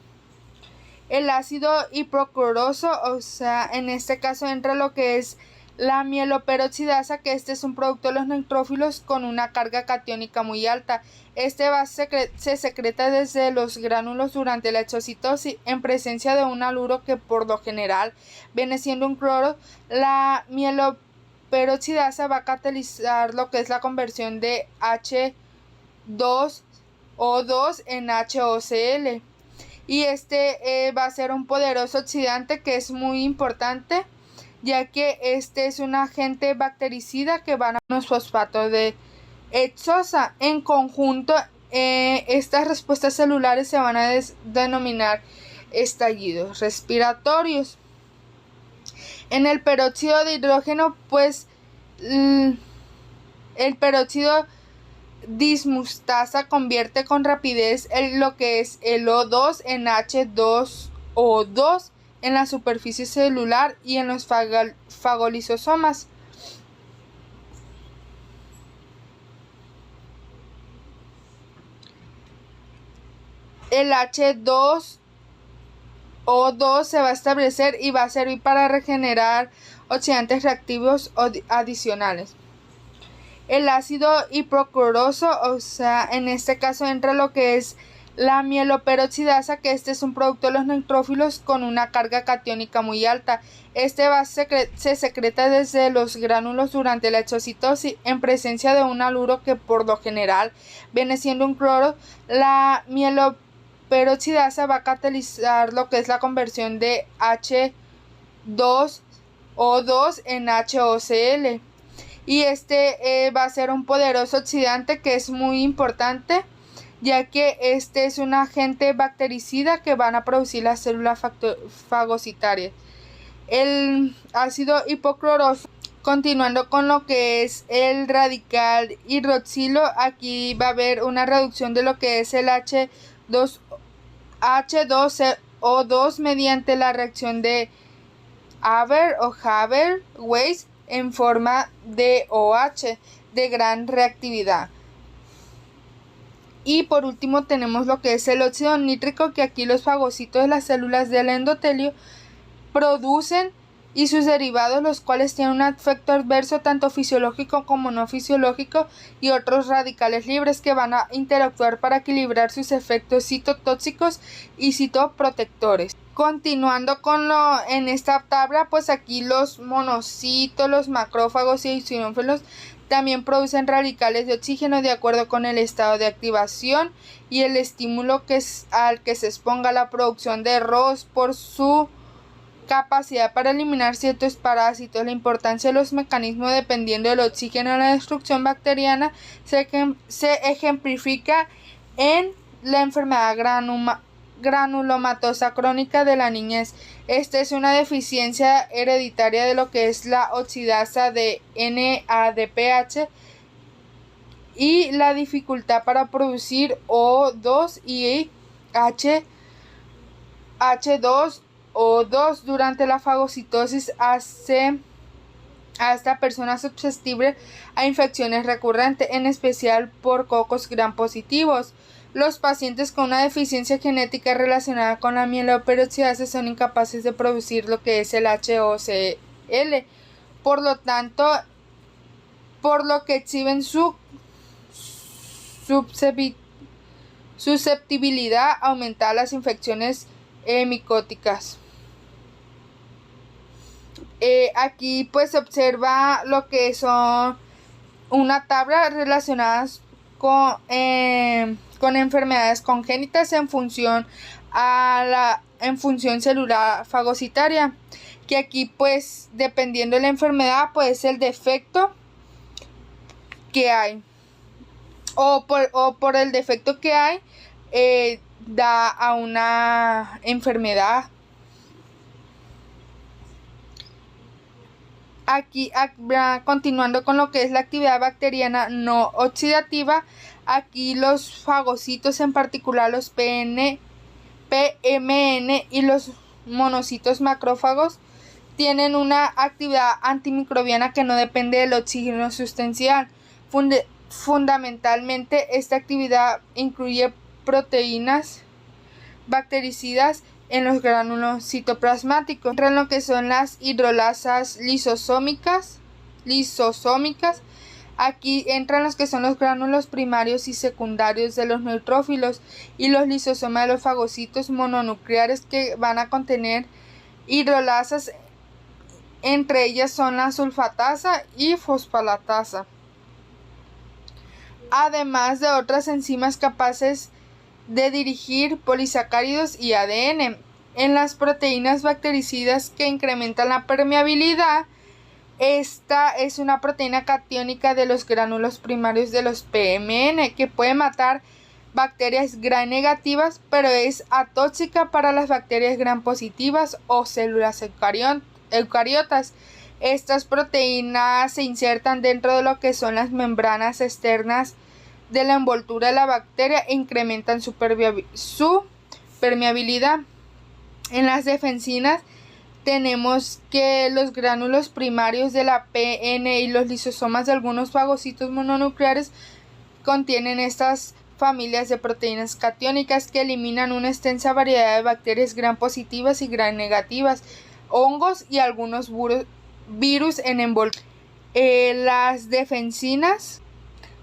El ácido hipocloroso, o sea, en este caso entra lo que es la mieloperoxidasa, que este es un producto de los neutrófilos con una carga catiónica muy alta. Se secreta desde los gránulos durante la exocitosis en presencia de un haluro que por lo general viene siendo un cloro. La mieloperoxidasa va a catalizar lo que es la conversión de H2O2 en HOCl. Y va a ser un poderoso oxidante que es muy importante, ya que este es un agente bactericida que van a unos fosfatos de hexosa. En conjunto, estas respuestas celulares se van a denominar estallidos respiratorios. En el peróxido de hidrógeno, pues el peróxido dismutasa convierte con rapidez lo que es el O2 en H2O2 en la superficie celular y en los fagolisosomas. El H2O2 se va a establecer y va a servir para regenerar oxidantes reactivos adicionales. El ácido hipocloroso, o sea, en este caso entra lo que es la mieloperoxidasa, que este es un producto de los neutrófilos con una carga catiónica muy alta. Se secreta desde los gránulos durante la exocitosis en presencia de un haluro que por lo general viene siendo un cloro. La mieloperoxidasa va a catalizar lo que es la conversión de H2O2 en HOCl. Y va a ser un poderoso oxidante que es muy importante, ya que este es un agente bactericida que van a producir las células fagocitarias. El ácido hipocloroso, continuando con lo que es el radical hidroxilo, aquí va a haber una reducción de lo que es el H2O2 mediante la reacción de Haber-Weiss en forma de OH de gran reactividad. Y por último tenemos lo que es el óxido nítrico, que aquí los fagocitos de las células del endotelio producen, y sus derivados, los cuales tienen un efecto adverso tanto fisiológico como no fisiológico, y otros radicales libres que van a interactuar para equilibrar sus efectos citotóxicos y citoprotectores. Continuando en esta tabla, pues aquí los monocitos, los macrófagos y eosinófilos también producen radicales de oxígeno de acuerdo con el estado de activación y el estímulo al que se exponga la producción de ROS por su capacidad para eliminar ciertos parásitos. La importancia de los mecanismos dependiendo del oxígeno en la destrucción bacteriana se ejemplifica en la enfermedad granulomatosa crónica de la niñez. Esta es una deficiencia hereditaria de lo que es la oxidasa de NADPH y la dificultad para producir O2 y H2O2 durante la fagocitosis hace a esta persona susceptible a infecciones recurrentes, en especial por cocos gram positivos. Los pacientes con una deficiencia genética relacionada con la mieloperoxidasa son incapaces de producir lo que es el HOCl, por lo que exhiben su susceptibilidad aumentada a las infecciones micóticas. Aquí pues se observa lo que son una tabla relacionadas con enfermedades congénitas en función celular fagocitaria, que aquí pues dependiendo de la enfermedad pues el defecto que hay o por el defecto que hay da a una enfermedad. Aquí, continuando con lo que es la actividad bacteriana no oxidativa, aquí los fagocitos, en particular los PMN y los monocitos macrófagos, tienen una actividad antimicrobiana que no depende del oxígeno sustancial. Fundamentalmente, esta actividad incluye proteínas bactericidas en los gránulos citoplasmáticos, entre lo que son las hidrolasas lisosómicas. Aquí entran los que son los gránulos primarios y secundarios de los neutrófilos y los lisosomas de los fagocitos mononucleares, que van a contener hidrolasas. Entre ellas son la sulfatasa y fosfolatasa, además de otras enzimas capaces de dirigir polisacáridos y ADN. En las proteínas bactericidas que incrementan la permeabilidad, esta es una proteína catiónica de los gránulos primarios de los PMN que puede matar bacterias gram negativas, pero es atóxica para las bacterias gram positivas o células eucariotas. Estas proteínas se insertan dentro de lo que son las membranas externas de la envoltura de la bacteria e incrementan su permeabilidad. En las defensinas tenemos que los gránulos primarios de la PN y los lisosomas de algunos fagocitos mononucleares contienen estas familias de proteínas catiónicas que eliminan una extensa variedad de bacterias gram positivas y gram negativas, hongos y algunos virus en envoltura. Las defensinas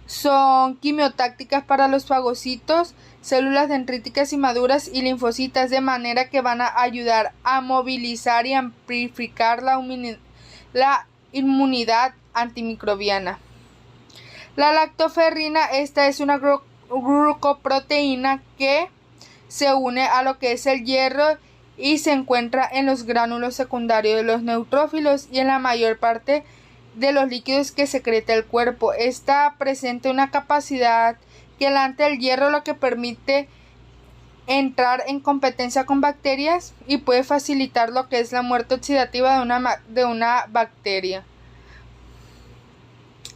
son quimiotácticas para los fagocitos, células dendríticas inmaduras y linfocitas, de manera que van a ayudar a movilizar y amplificar la inmunidad antimicrobiana. La lactoferrina, esta es una glucoproteína que se une a lo que es el hierro y se encuentra en los gránulos secundarios de los neutrófilos y en la mayor parte de los líquidos que secreta el cuerpo. Esta presenta una capacidad que ante el hierro, lo que permite entrar en competencia con bacterias y puede facilitar lo que es la muerte oxidativa de una bacteria,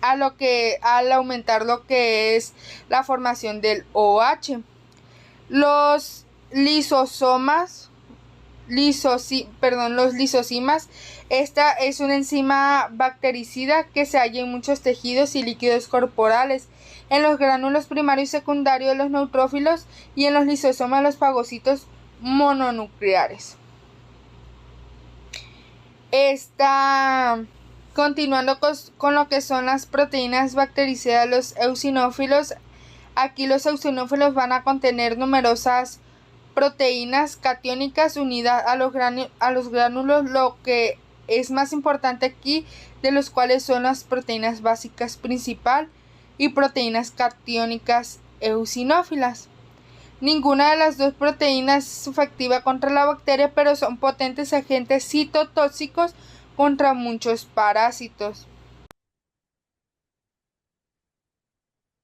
al aumentar lo que es la formación del OH. Los lisosimas, esta es una enzima bactericida que se halla en muchos tejidos y líquidos corporales, en los gránulos primarios y secundarios de los neutrófilos y en los lisosomas de los fagocitos mononucleares. Continuando con lo que son las proteínas bactericidas de los eosinófilos, aquí los eosinófilos van a contener numerosas proteínas catiónicas unidas a los gránulos, lo que es más importante aquí, de los cuales son las proteínas básicas principal y proteínas catiónicas eosinófilas. Ninguna de las dos proteínas es efectiva contra la bacteria, pero son potentes agentes citotóxicos contra muchos parásitos.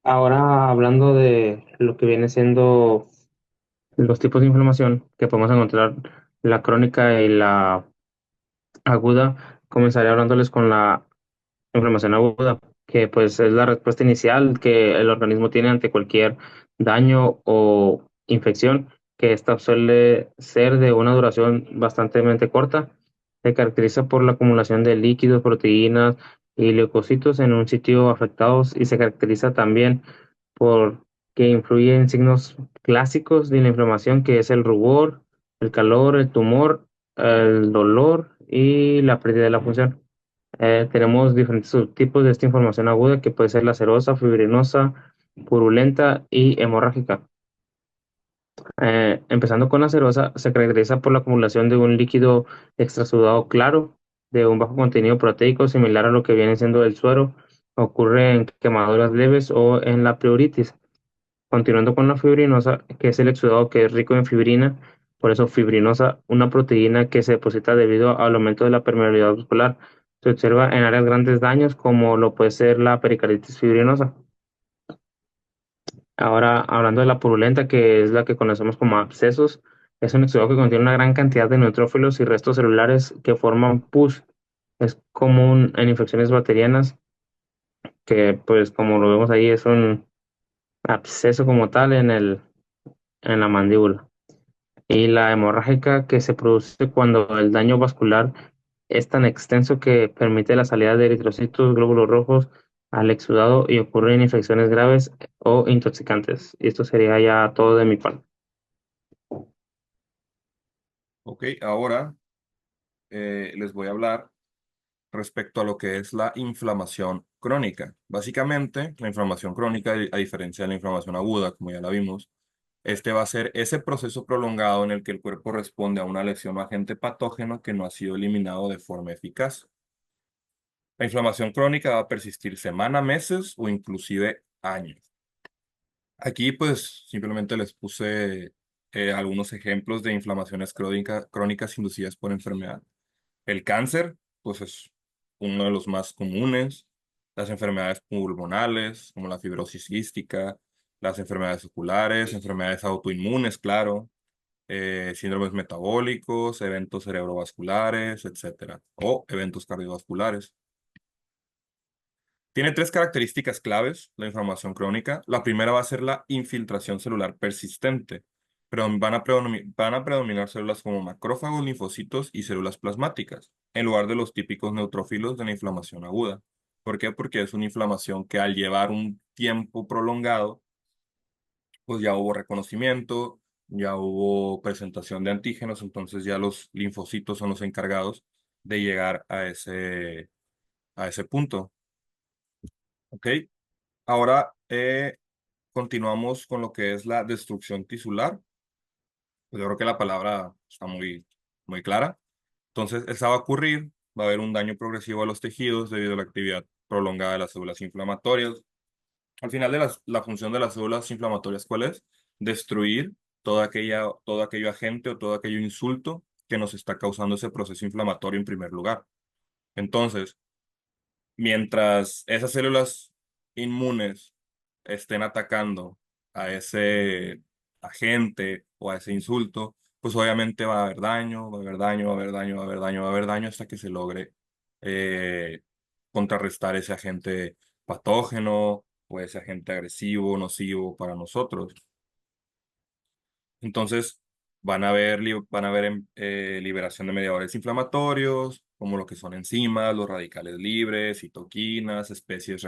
Ahora hablando de lo que viene siendo los tipos de inflamación que podemos encontrar, la crónica y la aguda, comenzaré hablándoles con la inflamación aguda, que pues es la respuesta inicial que el organismo tiene ante cualquier daño o infección, que esta suele ser de una duración bastante corta. Se caracteriza por la acumulación de líquidos, proteínas y leucocitos en un sitio afectados, y se caracteriza también por que influye en signos clásicos de la inflamación, que es el rubor, el calor, el tumor, el dolor y la pérdida de la función. Tenemos diferentes subtipos de esta inflamación aguda, que puede ser lacerosa, fibrinosa, purulenta y hemorrágica. Empezando con la serosa, se caracteriza por la acumulación de un líquido extrasudado claro de un bajo contenido proteico similar a lo que viene siendo el suero. Ocurre en quemaduras leves o en la pleuritis. Continuando con la fibrinosa, que es el exudado que es rico en fibrina, por eso fibrinosa, una proteína que se deposita debido al aumento de la permeabilidad muscular. Se observa en áreas grandes daños como lo puede ser la pericarditis fibrinosa. Ahora, hablando de la purulenta, que es la que conocemos como abscesos, es un exudado que contiene una gran cantidad de neutrófilos y restos celulares que forman pus. Es común en infecciones bacterianas, que pues como lo vemos ahí es un absceso como tal en la mandíbula. Y la hemorrágica que se produce cuando el daño vascular es tan extenso que permite la salida de eritrocitos, glóbulos rojos al exudado y ocurre en infecciones graves o intoxicantes. Y esto sería ya todo de mi parte. Ok, ahora les voy a hablar respecto a lo que es la inflamación crónica. Básicamente, la inflamación crónica, a diferencia de la inflamación aguda, como ya la vimos, este va a ser ese proceso prolongado en el que el cuerpo responde a una lesión o agente patógeno que no ha sido eliminado de forma eficaz. La inflamación crónica va a persistir semanas, meses o inclusive años. Aquí pues simplemente les puse algunos ejemplos de inflamaciones crónicas inducidas por enfermedad. El cáncer, pues es uno de los más comunes. Las enfermedades pulmonales, como la fibrosis quística, las enfermedades oculares, enfermedades autoinmunes, claro, síndromes metabólicos, eventos cerebrovasculares, etcétera, o eventos cardiovasculares. Tiene tres características claves la inflamación crónica. La primera va a ser la infiltración celular persistente, pero van a predominar células como macrófagos, linfocitos y células plasmáticas, en lugar de los típicos neutrófilos de la inflamación aguda. ¿Por qué? Porque es una inflamación que al llevar un tiempo prolongado, pues ya hubo reconocimiento, ya hubo presentación de antígenos, entonces ya los linfocitos son los encargados de llegar a ese punto. ¿Ok? Ahora continuamos con lo que es la destrucción tisular. Pues yo creo que la palabra está muy clara. Entonces, esa va a ocurrir, va a haber un daño progresivo a los tejidos debido a la actividad prolongada de las células inflamatorias. Al final de la función de las células inflamatorias, ¿cuál es? Destruir todo aquello agente o todo aquello insulto que nos está causando ese proceso inflamatorio en primer lugar. Entonces, mientras esas células inmunes estén atacando a ese agente o a ese insulto, pues obviamente va a haber daño, va a haber daño, va a haber daño, va a haber daño, va a haber daño hasta que se logre eh, contrarrestar ese agente patógeno o ese agente agresivo, nocivo para nosotros. Entonces, van a haber liberación de mediadores inflamatorios, como lo que son enzimas, los radicales libres, citoquinas, especies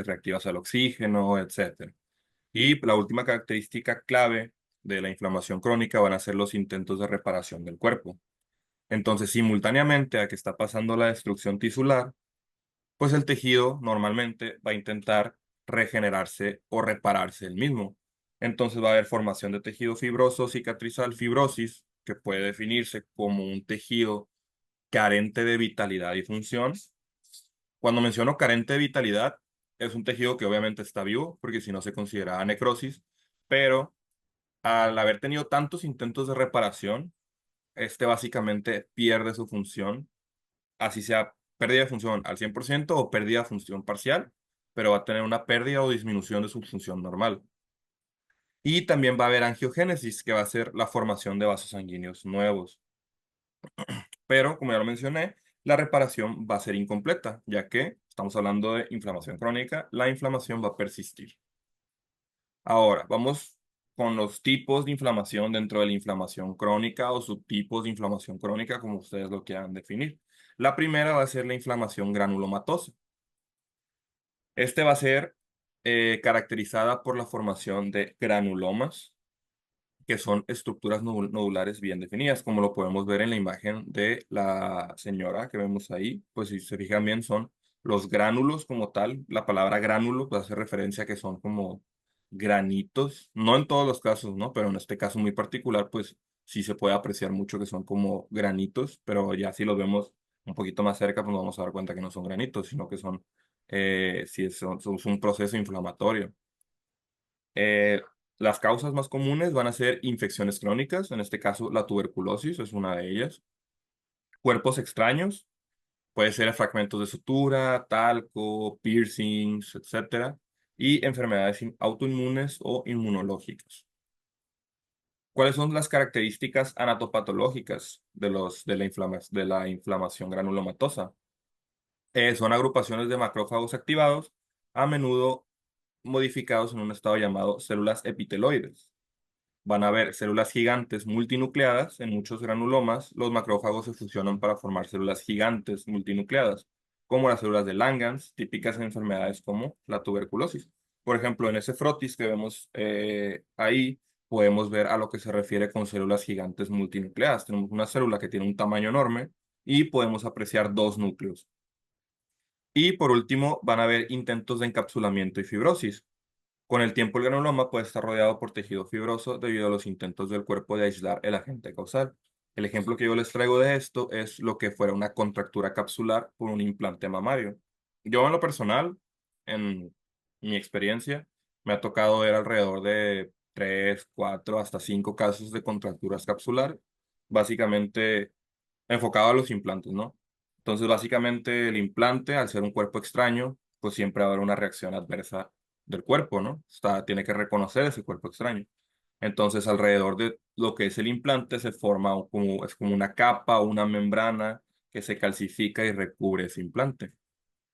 reactivas al oxígeno, etc. Y la última característica clave de la inflamación crónica van a ser los intentos de reparación del cuerpo. Entonces, simultáneamente a que está pasando la destrucción tisular, pues el tejido normalmente va a intentar regenerarse o repararse el mismo. Entonces va a haber formación de tejido fibroso cicatrizal, fibrosis, que puede definirse como un tejido carente de vitalidad y función. Cuando menciono carente de vitalidad, es un tejido que obviamente está vivo, porque si no se considera necrosis, pero al haber tenido tantos intentos de reparación, este básicamente pierde su función, así sea pérdida de función al 100% o pérdida de función parcial, pero va a tener una pérdida o disminución de su función normal. Y también va a haber angiogénesis, que va a ser la formación de vasos sanguíneos nuevos. Pero, como ya lo mencioné, la reparación va a ser incompleta, ya que estamos hablando de inflamación crónica, la inflamación va a persistir. Ahora, vamos con los tipos de inflamación dentro de la inflamación crónica o subtipos de inflamación crónica, como ustedes lo quieran definir. La primera va a ser la inflamación granulomatosa. Este va a ser caracterizada por la formación de granulomas, que son estructuras nodulares bien definidas, como lo podemos ver en la imagen de la señora que vemos ahí. Pues si se fijan bien, son Los gránulos como tal, la palabra gránulo pues hace referencia a que son como granitos, no en todos los casos, ¿no? Pero en este caso muy particular, pues sí se puede apreciar mucho que son como granitos, pero ya si los vemos un poquito más cerca, pues nos vamos a dar cuenta que no son granitos, sino que son, sí, son un proceso inflamatorio. Eh, las causas más comunes van a ser infecciones crónicas, en este caso la tuberculosis es una de ellas. Cuerpos extraños, puede ser fragmentos de sutura, talco, piercings, etcétera. Y enfermedades autoinmunes o inmunológicas. ¿Cuáles son las características anatopatológicas de la inflamación granulomatosa? Son agrupaciones de macrófagos activados, a menudo modificados en un estado llamado células epiteloides. Van a haber células gigantes multinucleadas. En muchos granulomas, los macrófagos se fusionan para formar células gigantes multinucleadas, como las células de Langhans, típicas en enfermedades como la tuberculosis. Por ejemplo, en ese frotis que vemos ahí, podemos ver a lo que se refiere con células gigantes multinucleadas. Tenemos una célula que tiene un tamaño enorme y podemos apreciar dos núcleos. Y por último, van a haber intentos de encapsulamiento y fibrosis. Con el tiempo, el granuloma puede estar rodeado por tejido fibroso debido a los intentos del cuerpo de aislar el agente causal. El ejemplo que yo les traigo de esto es lo que fuera una contractura capsular por un implante mamario. Yo, en lo personal, en mi experiencia, me ha tocado ver alrededor de 3, 4, hasta 5 casos de contracturas capsular, básicamente enfocado a los implantes, ¿no? Entonces, básicamente, el implante, al ser un cuerpo extraño, pues siempre va a haber una reacción adversa del cuerpo, ¿no? Tiene que reconocer ese cuerpo extraño. Entonces, alrededor de lo que es el implante se forma es como una capa o una membrana que se calcifica y recubre ese implante.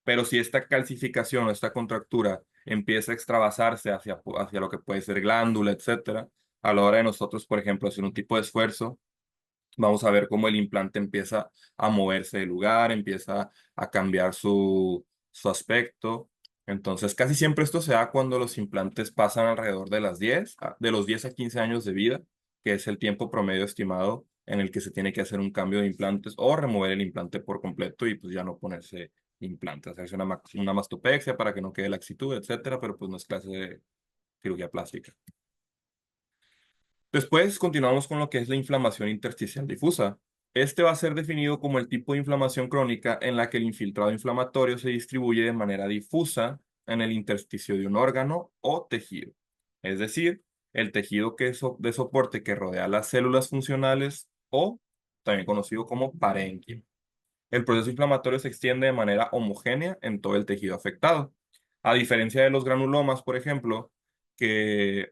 Pero si esta calcificación o esta contractura empieza a extravasarse hacia lo que puede ser glándula, etcétera, a la hora de nosotros, por ejemplo, hacer un tipo de esfuerzo, vamos a ver cómo el implante empieza a moverse de lugar, empieza a cambiar su aspecto. Entonces, casi siempre esto se da cuando los implantes pasan alrededor de de los 10 a 15 años de vida, que es el tiempo promedio estimado en el que se tiene que hacer un cambio de implantes o remover el implante por completo y pues ya no ponerse implantes, hacerse una mastopexia para que no quede laxitud, etcétera, pero pues no es clase de cirugía plástica. Después continuamos con lo que es la inflamación intersticial difusa. Este va a ser definido como el tipo de inflamación crónica en la que el infiltrado inflamatorio se distribuye de manera difusa en el intersticio de un órgano o tejido. Es decir, el tejido de soporte que rodea las células funcionales o también conocido como parénquima. El proceso inflamatorio se extiende de manera homogénea en todo el tejido afectado. A diferencia de los granulomas, por ejemplo, que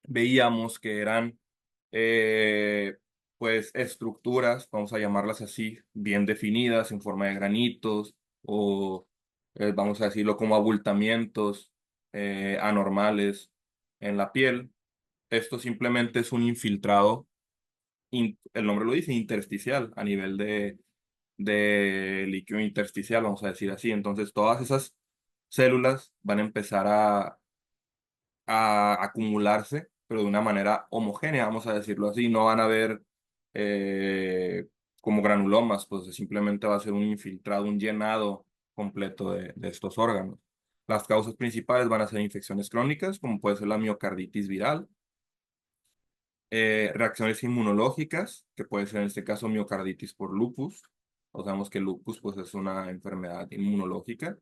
veíamos que eran eh, pues estructuras, vamos a llamarlas así, bien definidas en forma de granitos o vamos a decirlo como abultamientos anormales en la piel. Esto simplemente es un infiltrado, el nombre lo dice, intersticial, a nivel de líquido intersticial, vamos a decir así. Entonces todas esas células van a empezar a acumularse, pero de una manera homogénea, vamos a decirlo así. No van a haber como granulomas, pues simplemente va a ser un infiltrado, un llenado completo de estos órganos. Las causas principales van a ser infecciones crónicas, como puede ser la miocarditis viral, reacciones inmunológicas, que puede ser en este caso miocarditis por lupus. O sabemos que el lupus pues, es una enfermedad inmunológica.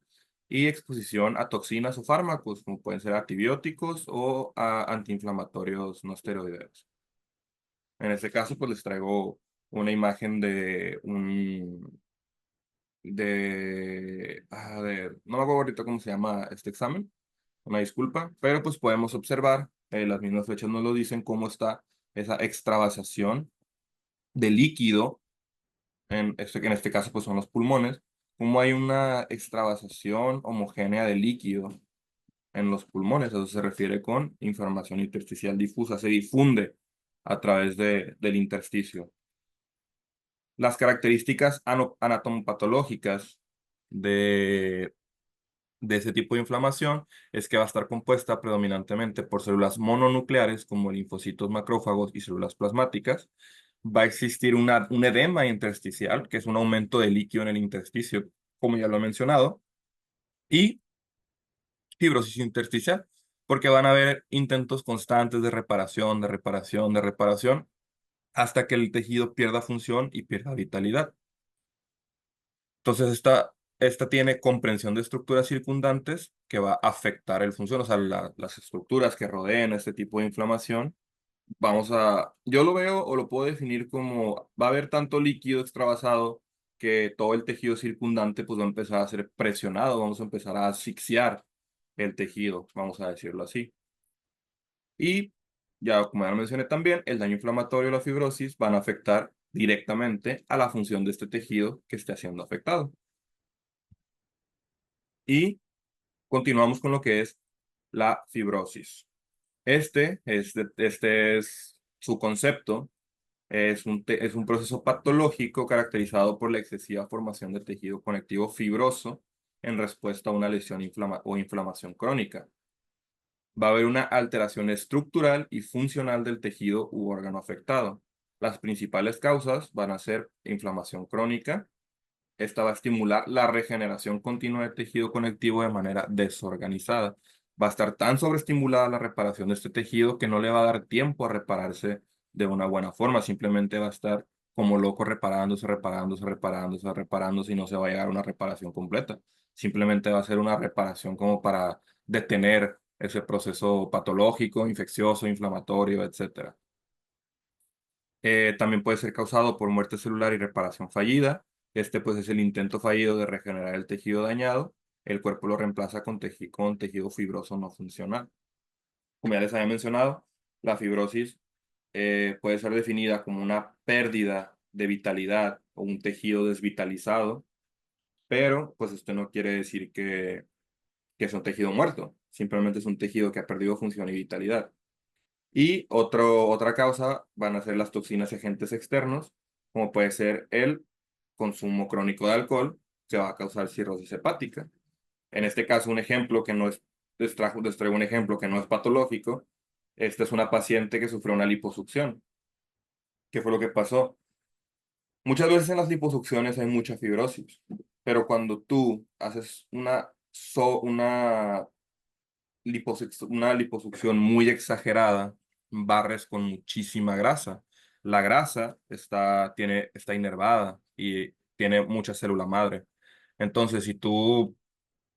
Y exposición a toxinas o fármacos, como pueden ser antibióticos o a antiinflamatorios no esteroideos. En este caso, pues les traigo una imagen no me acuerdo ahorita cómo se llama este examen, una disculpa, pero pues podemos observar, las mismas fechas nos lo dicen, cómo está esa extravasación de líquido, que en este caso pues son los pulmones, cómo hay una extravasación homogénea de líquido en los pulmones. Eso se refiere con inflamación intersticial difusa, se difunde a través del intersticio. Las características anatomopatológicas de ese tipo de inflamación es que va a estar compuesta predominantemente por células mononucleares como linfocitos, macrófagos y células plasmáticas. Va a existir un edema intersticial, que es un aumento de líquido en el intersticio como ya lo he mencionado, y fibrosis intersticial, porque van a haber intentos constantes de reparación, de reparación, de reparación, hasta que el tejido pierda función y pierda vitalidad. Entonces, esta tiene comprensión de estructuras circundantes que va a afectar el función, o sea, las estructuras que rodeen este tipo de inflamación. Yo lo veo o lo puedo definir como va a haber tanto líquido extravasado que todo el tejido circundante pues va a empezar a ser presionado, vamos a empezar a asfixiar el tejido, vamos a decirlo así. Y ya como ya lo mencioné también, el daño inflamatorio y la fibrosis van a afectar directamente a la función de este tejido que esté siendo afectado. Y continuamos con lo que es la fibrosis. Este es su concepto. Es un proceso patológico caracterizado por la excesiva formación de tejido conectivo fibroso en respuesta a una lesión o inflamación crónica. Va a haber una alteración estructural y funcional del tejido u órgano afectado. Las principales causas van a ser inflamación crónica. Esta va a estimular la regeneración continua del tejido conectivo de manera desorganizada. Va a estar tan sobreestimulada la reparación de este tejido que no le va a dar tiempo a repararse de una buena forma. Simplemente va a estar como loco reparándose, reparándose, reparándose, reparándose y no se va a llegar a una reparación completa. Simplemente va a ser una reparación como para detener ese proceso patológico, infeccioso, inflamatorio, etcétera. También puede ser causado por muerte celular y reparación fallida. Este pues es el intento fallido de regenerar el tejido dañado. El cuerpo lo reemplaza con tejido fibroso no funcional. Como ya les había mencionado, la fibrosis puede ser definida como una pérdida de vitalidad o un tejido desvitalizado, pero pues esto no quiere decir que es un tejido muerto. Simplemente es un tejido que ha perdido función y vitalidad. Y otra causa van a ser las toxinas y agentes externos, como puede ser el consumo crónico de alcohol, que va a causar cirrosis hepática. En este caso, un ejemplo que no es, les traigo un ejemplo que no es patológico. Esta es una paciente que sufrió una liposucción. ¿Qué fue lo que pasó? Muchas veces en las liposucciones hay mucha fibrosis, pero cuando tú haces una liposucción muy exagerada, barres con muchísima grasa. La grasa está inervada y tiene mucha célula madre. Entonces, si tú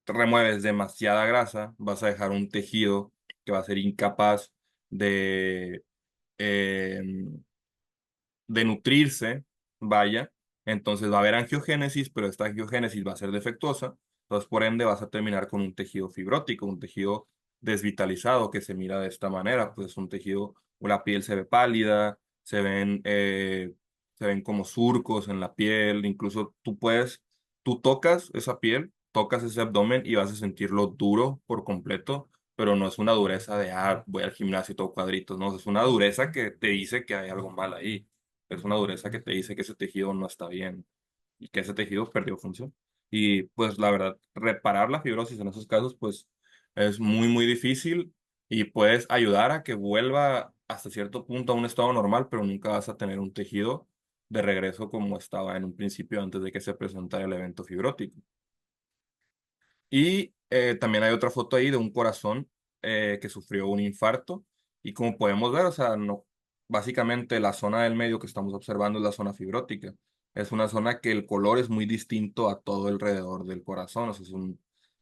remueves demasiada grasa, vas a dejar un tejido que va a ser incapaz de, em, de nutrirse, vaya. Entonces va a haber angiogénesis, pero esta angiogénesis va a ser defectuosa. Entonces, por ende, vas a terminar con un tejido fibrótico, un tejido desvitalizado que se mira de esta manera. Pues es un tejido, la piel se ve pálida, se ven como surcos en la piel. Incluso tú tocas esa piel, tocas ese abdomen y vas a sentirlo duro por completo, pero no es una dureza de, voy al gimnasio y todo cuadritos, no, es una dureza que te dice que hay algo mal ahí. Es una dureza que te dice que ese tejido no está bien y que ese tejido perdió función. Y pues la verdad, reparar la fibrosis en esos casos pues es muy, muy difícil y puedes ayudar a que vuelva hasta cierto punto a un estado normal, pero nunca vas a tener un tejido de regreso como estaba en un principio antes de que se presentara el evento fibrótico. Y también hay otra foto ahí de un corazón que sufrió un infarto. Y como podemos ver, o sea, no, básicamente la zona del medio que estamos observando es la zona fibrótica. Es una zona que el color es muy distinto a todo alrededor del corazón. O sea,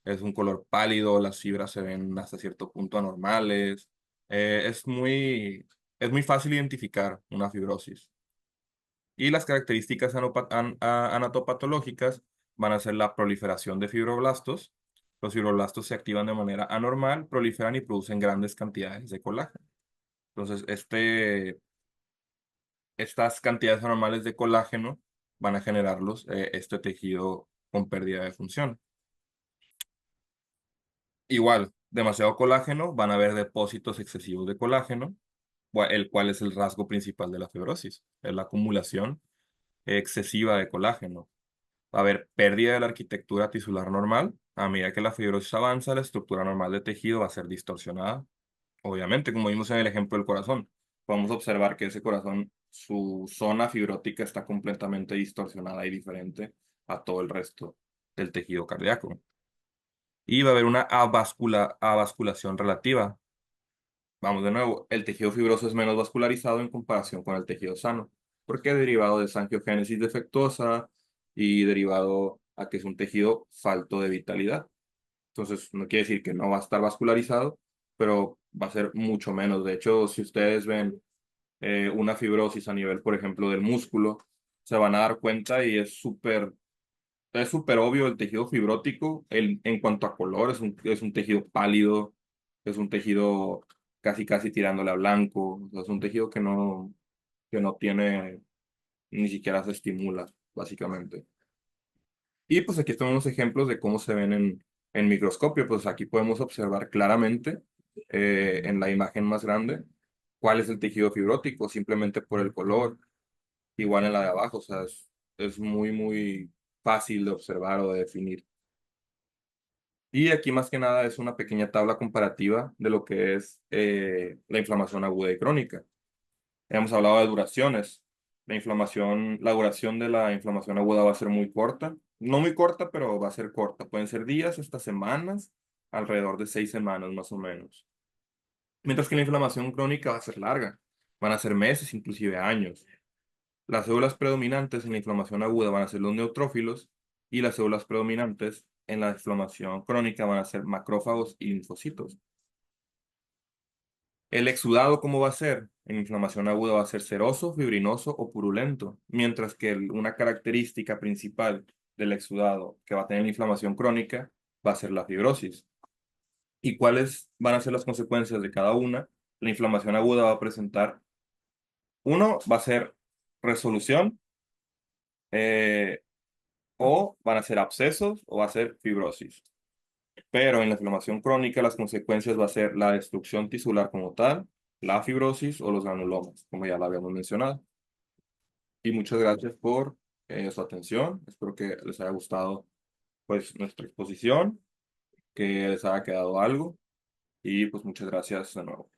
es un color pálido, las fibras se ven hasta cierto punto anormales. Es muy fácil identificar una fibrosis. Y las características anatopatológicas van a ser la proliferación de fibroblastos. Los fibroblastos se activan de manera anormal, proliferan y producen grandes cantidades de colágeno. Entonces, estas cantidades anormales de colágeno van a generarlos este tejido con pérdida de función. Igual, demasiado colágeno, van a haber depósitos excesivos de colágeno, el cual es el rasgo principal de la fibrosis, es la acumulación excesiva de colágeno. Va a haber pérdida de la arquitectura tisular normal. A medida que la fibrosis avanza, la estructura normal del tejido va a ser distorsionada. Obviamente, como vimos en el ejemplo del corazón, podemos observar que ese corazón, su zona fibrótica está completamente distorsionada y diferente a todo el resto del tejido cardíaco. Y va a haber una avasculación relativa. Vamos de nuevo, el tejido fibroso es menos vascularizado en comparación con el tejido sano, porque es derivado de esa angiogénesis defectuosa y derivado a que es un tejido falto de vitalidad. Entonces, no quiere decir que no va a estar vascularizado, pero va a ser mucho menos. De hecho, si ustedes ven una fibrosis a nivel, por ejemplo, del músculo, se van a dar cuenta y es súper obvio el tejido fibrótico en cuanto a color, es un tejido pálido, es un tejido casi casi tirándole a blanco, o sea, es un tejido que no tiene, ni siquiera se estimula, básicamente. Y pues aquí están unos ejemplos de cómo se ven en microscopio. Pues aquí podemos observar claramente en la imagen más grande cuál es el tejido fibrótico, simplemente por el color, igual en la de abajo, o sea, es muy fácil de observar o de definir. Y aquí más que nada es una pequeña tabla comparativa de lo que es la inflamación aguda y crónica. Hemos hablado de duraciones. La duración de la inflamación aguda va a ser muy corta. No muy corta, pero va a ser corta. Pueden ser días hasta semanas, alrededor de 6 semanas más o menos. Mientras que la inflamación crónica va a ser larga. Van a ser meses, inclusive años. Las células predominantes en la inflamación aguda van a ser los neutrófilos y las células predominantes en la inflamación crónica van a ser macrófagos y linfocitos. El exudado, ¿cómo va a ser? En inflamación aguda va a ser seroso, fibrinoso o purulento, mientras que una característica principal del exudado que va a tener la inflamación crónica va a ser la fibrosis. ¿Y cuáles van a ser las consecuencias de cada una? La inflamación aguda va a presentar, uno, va a ser resolución, eh, o van a ser abscesos o va a ser fibrosis. Pero en la inflamación crónica las consecuencias va a ser la destrucción tisular como tal, la fibrosis o los granulomas, como ya lo habíamos mencionado. Y muchas gracias por su atención. Espero que les haya gustado pues nuestra exposición, que les haya quedado algo y pues muchas gracias de nuevo.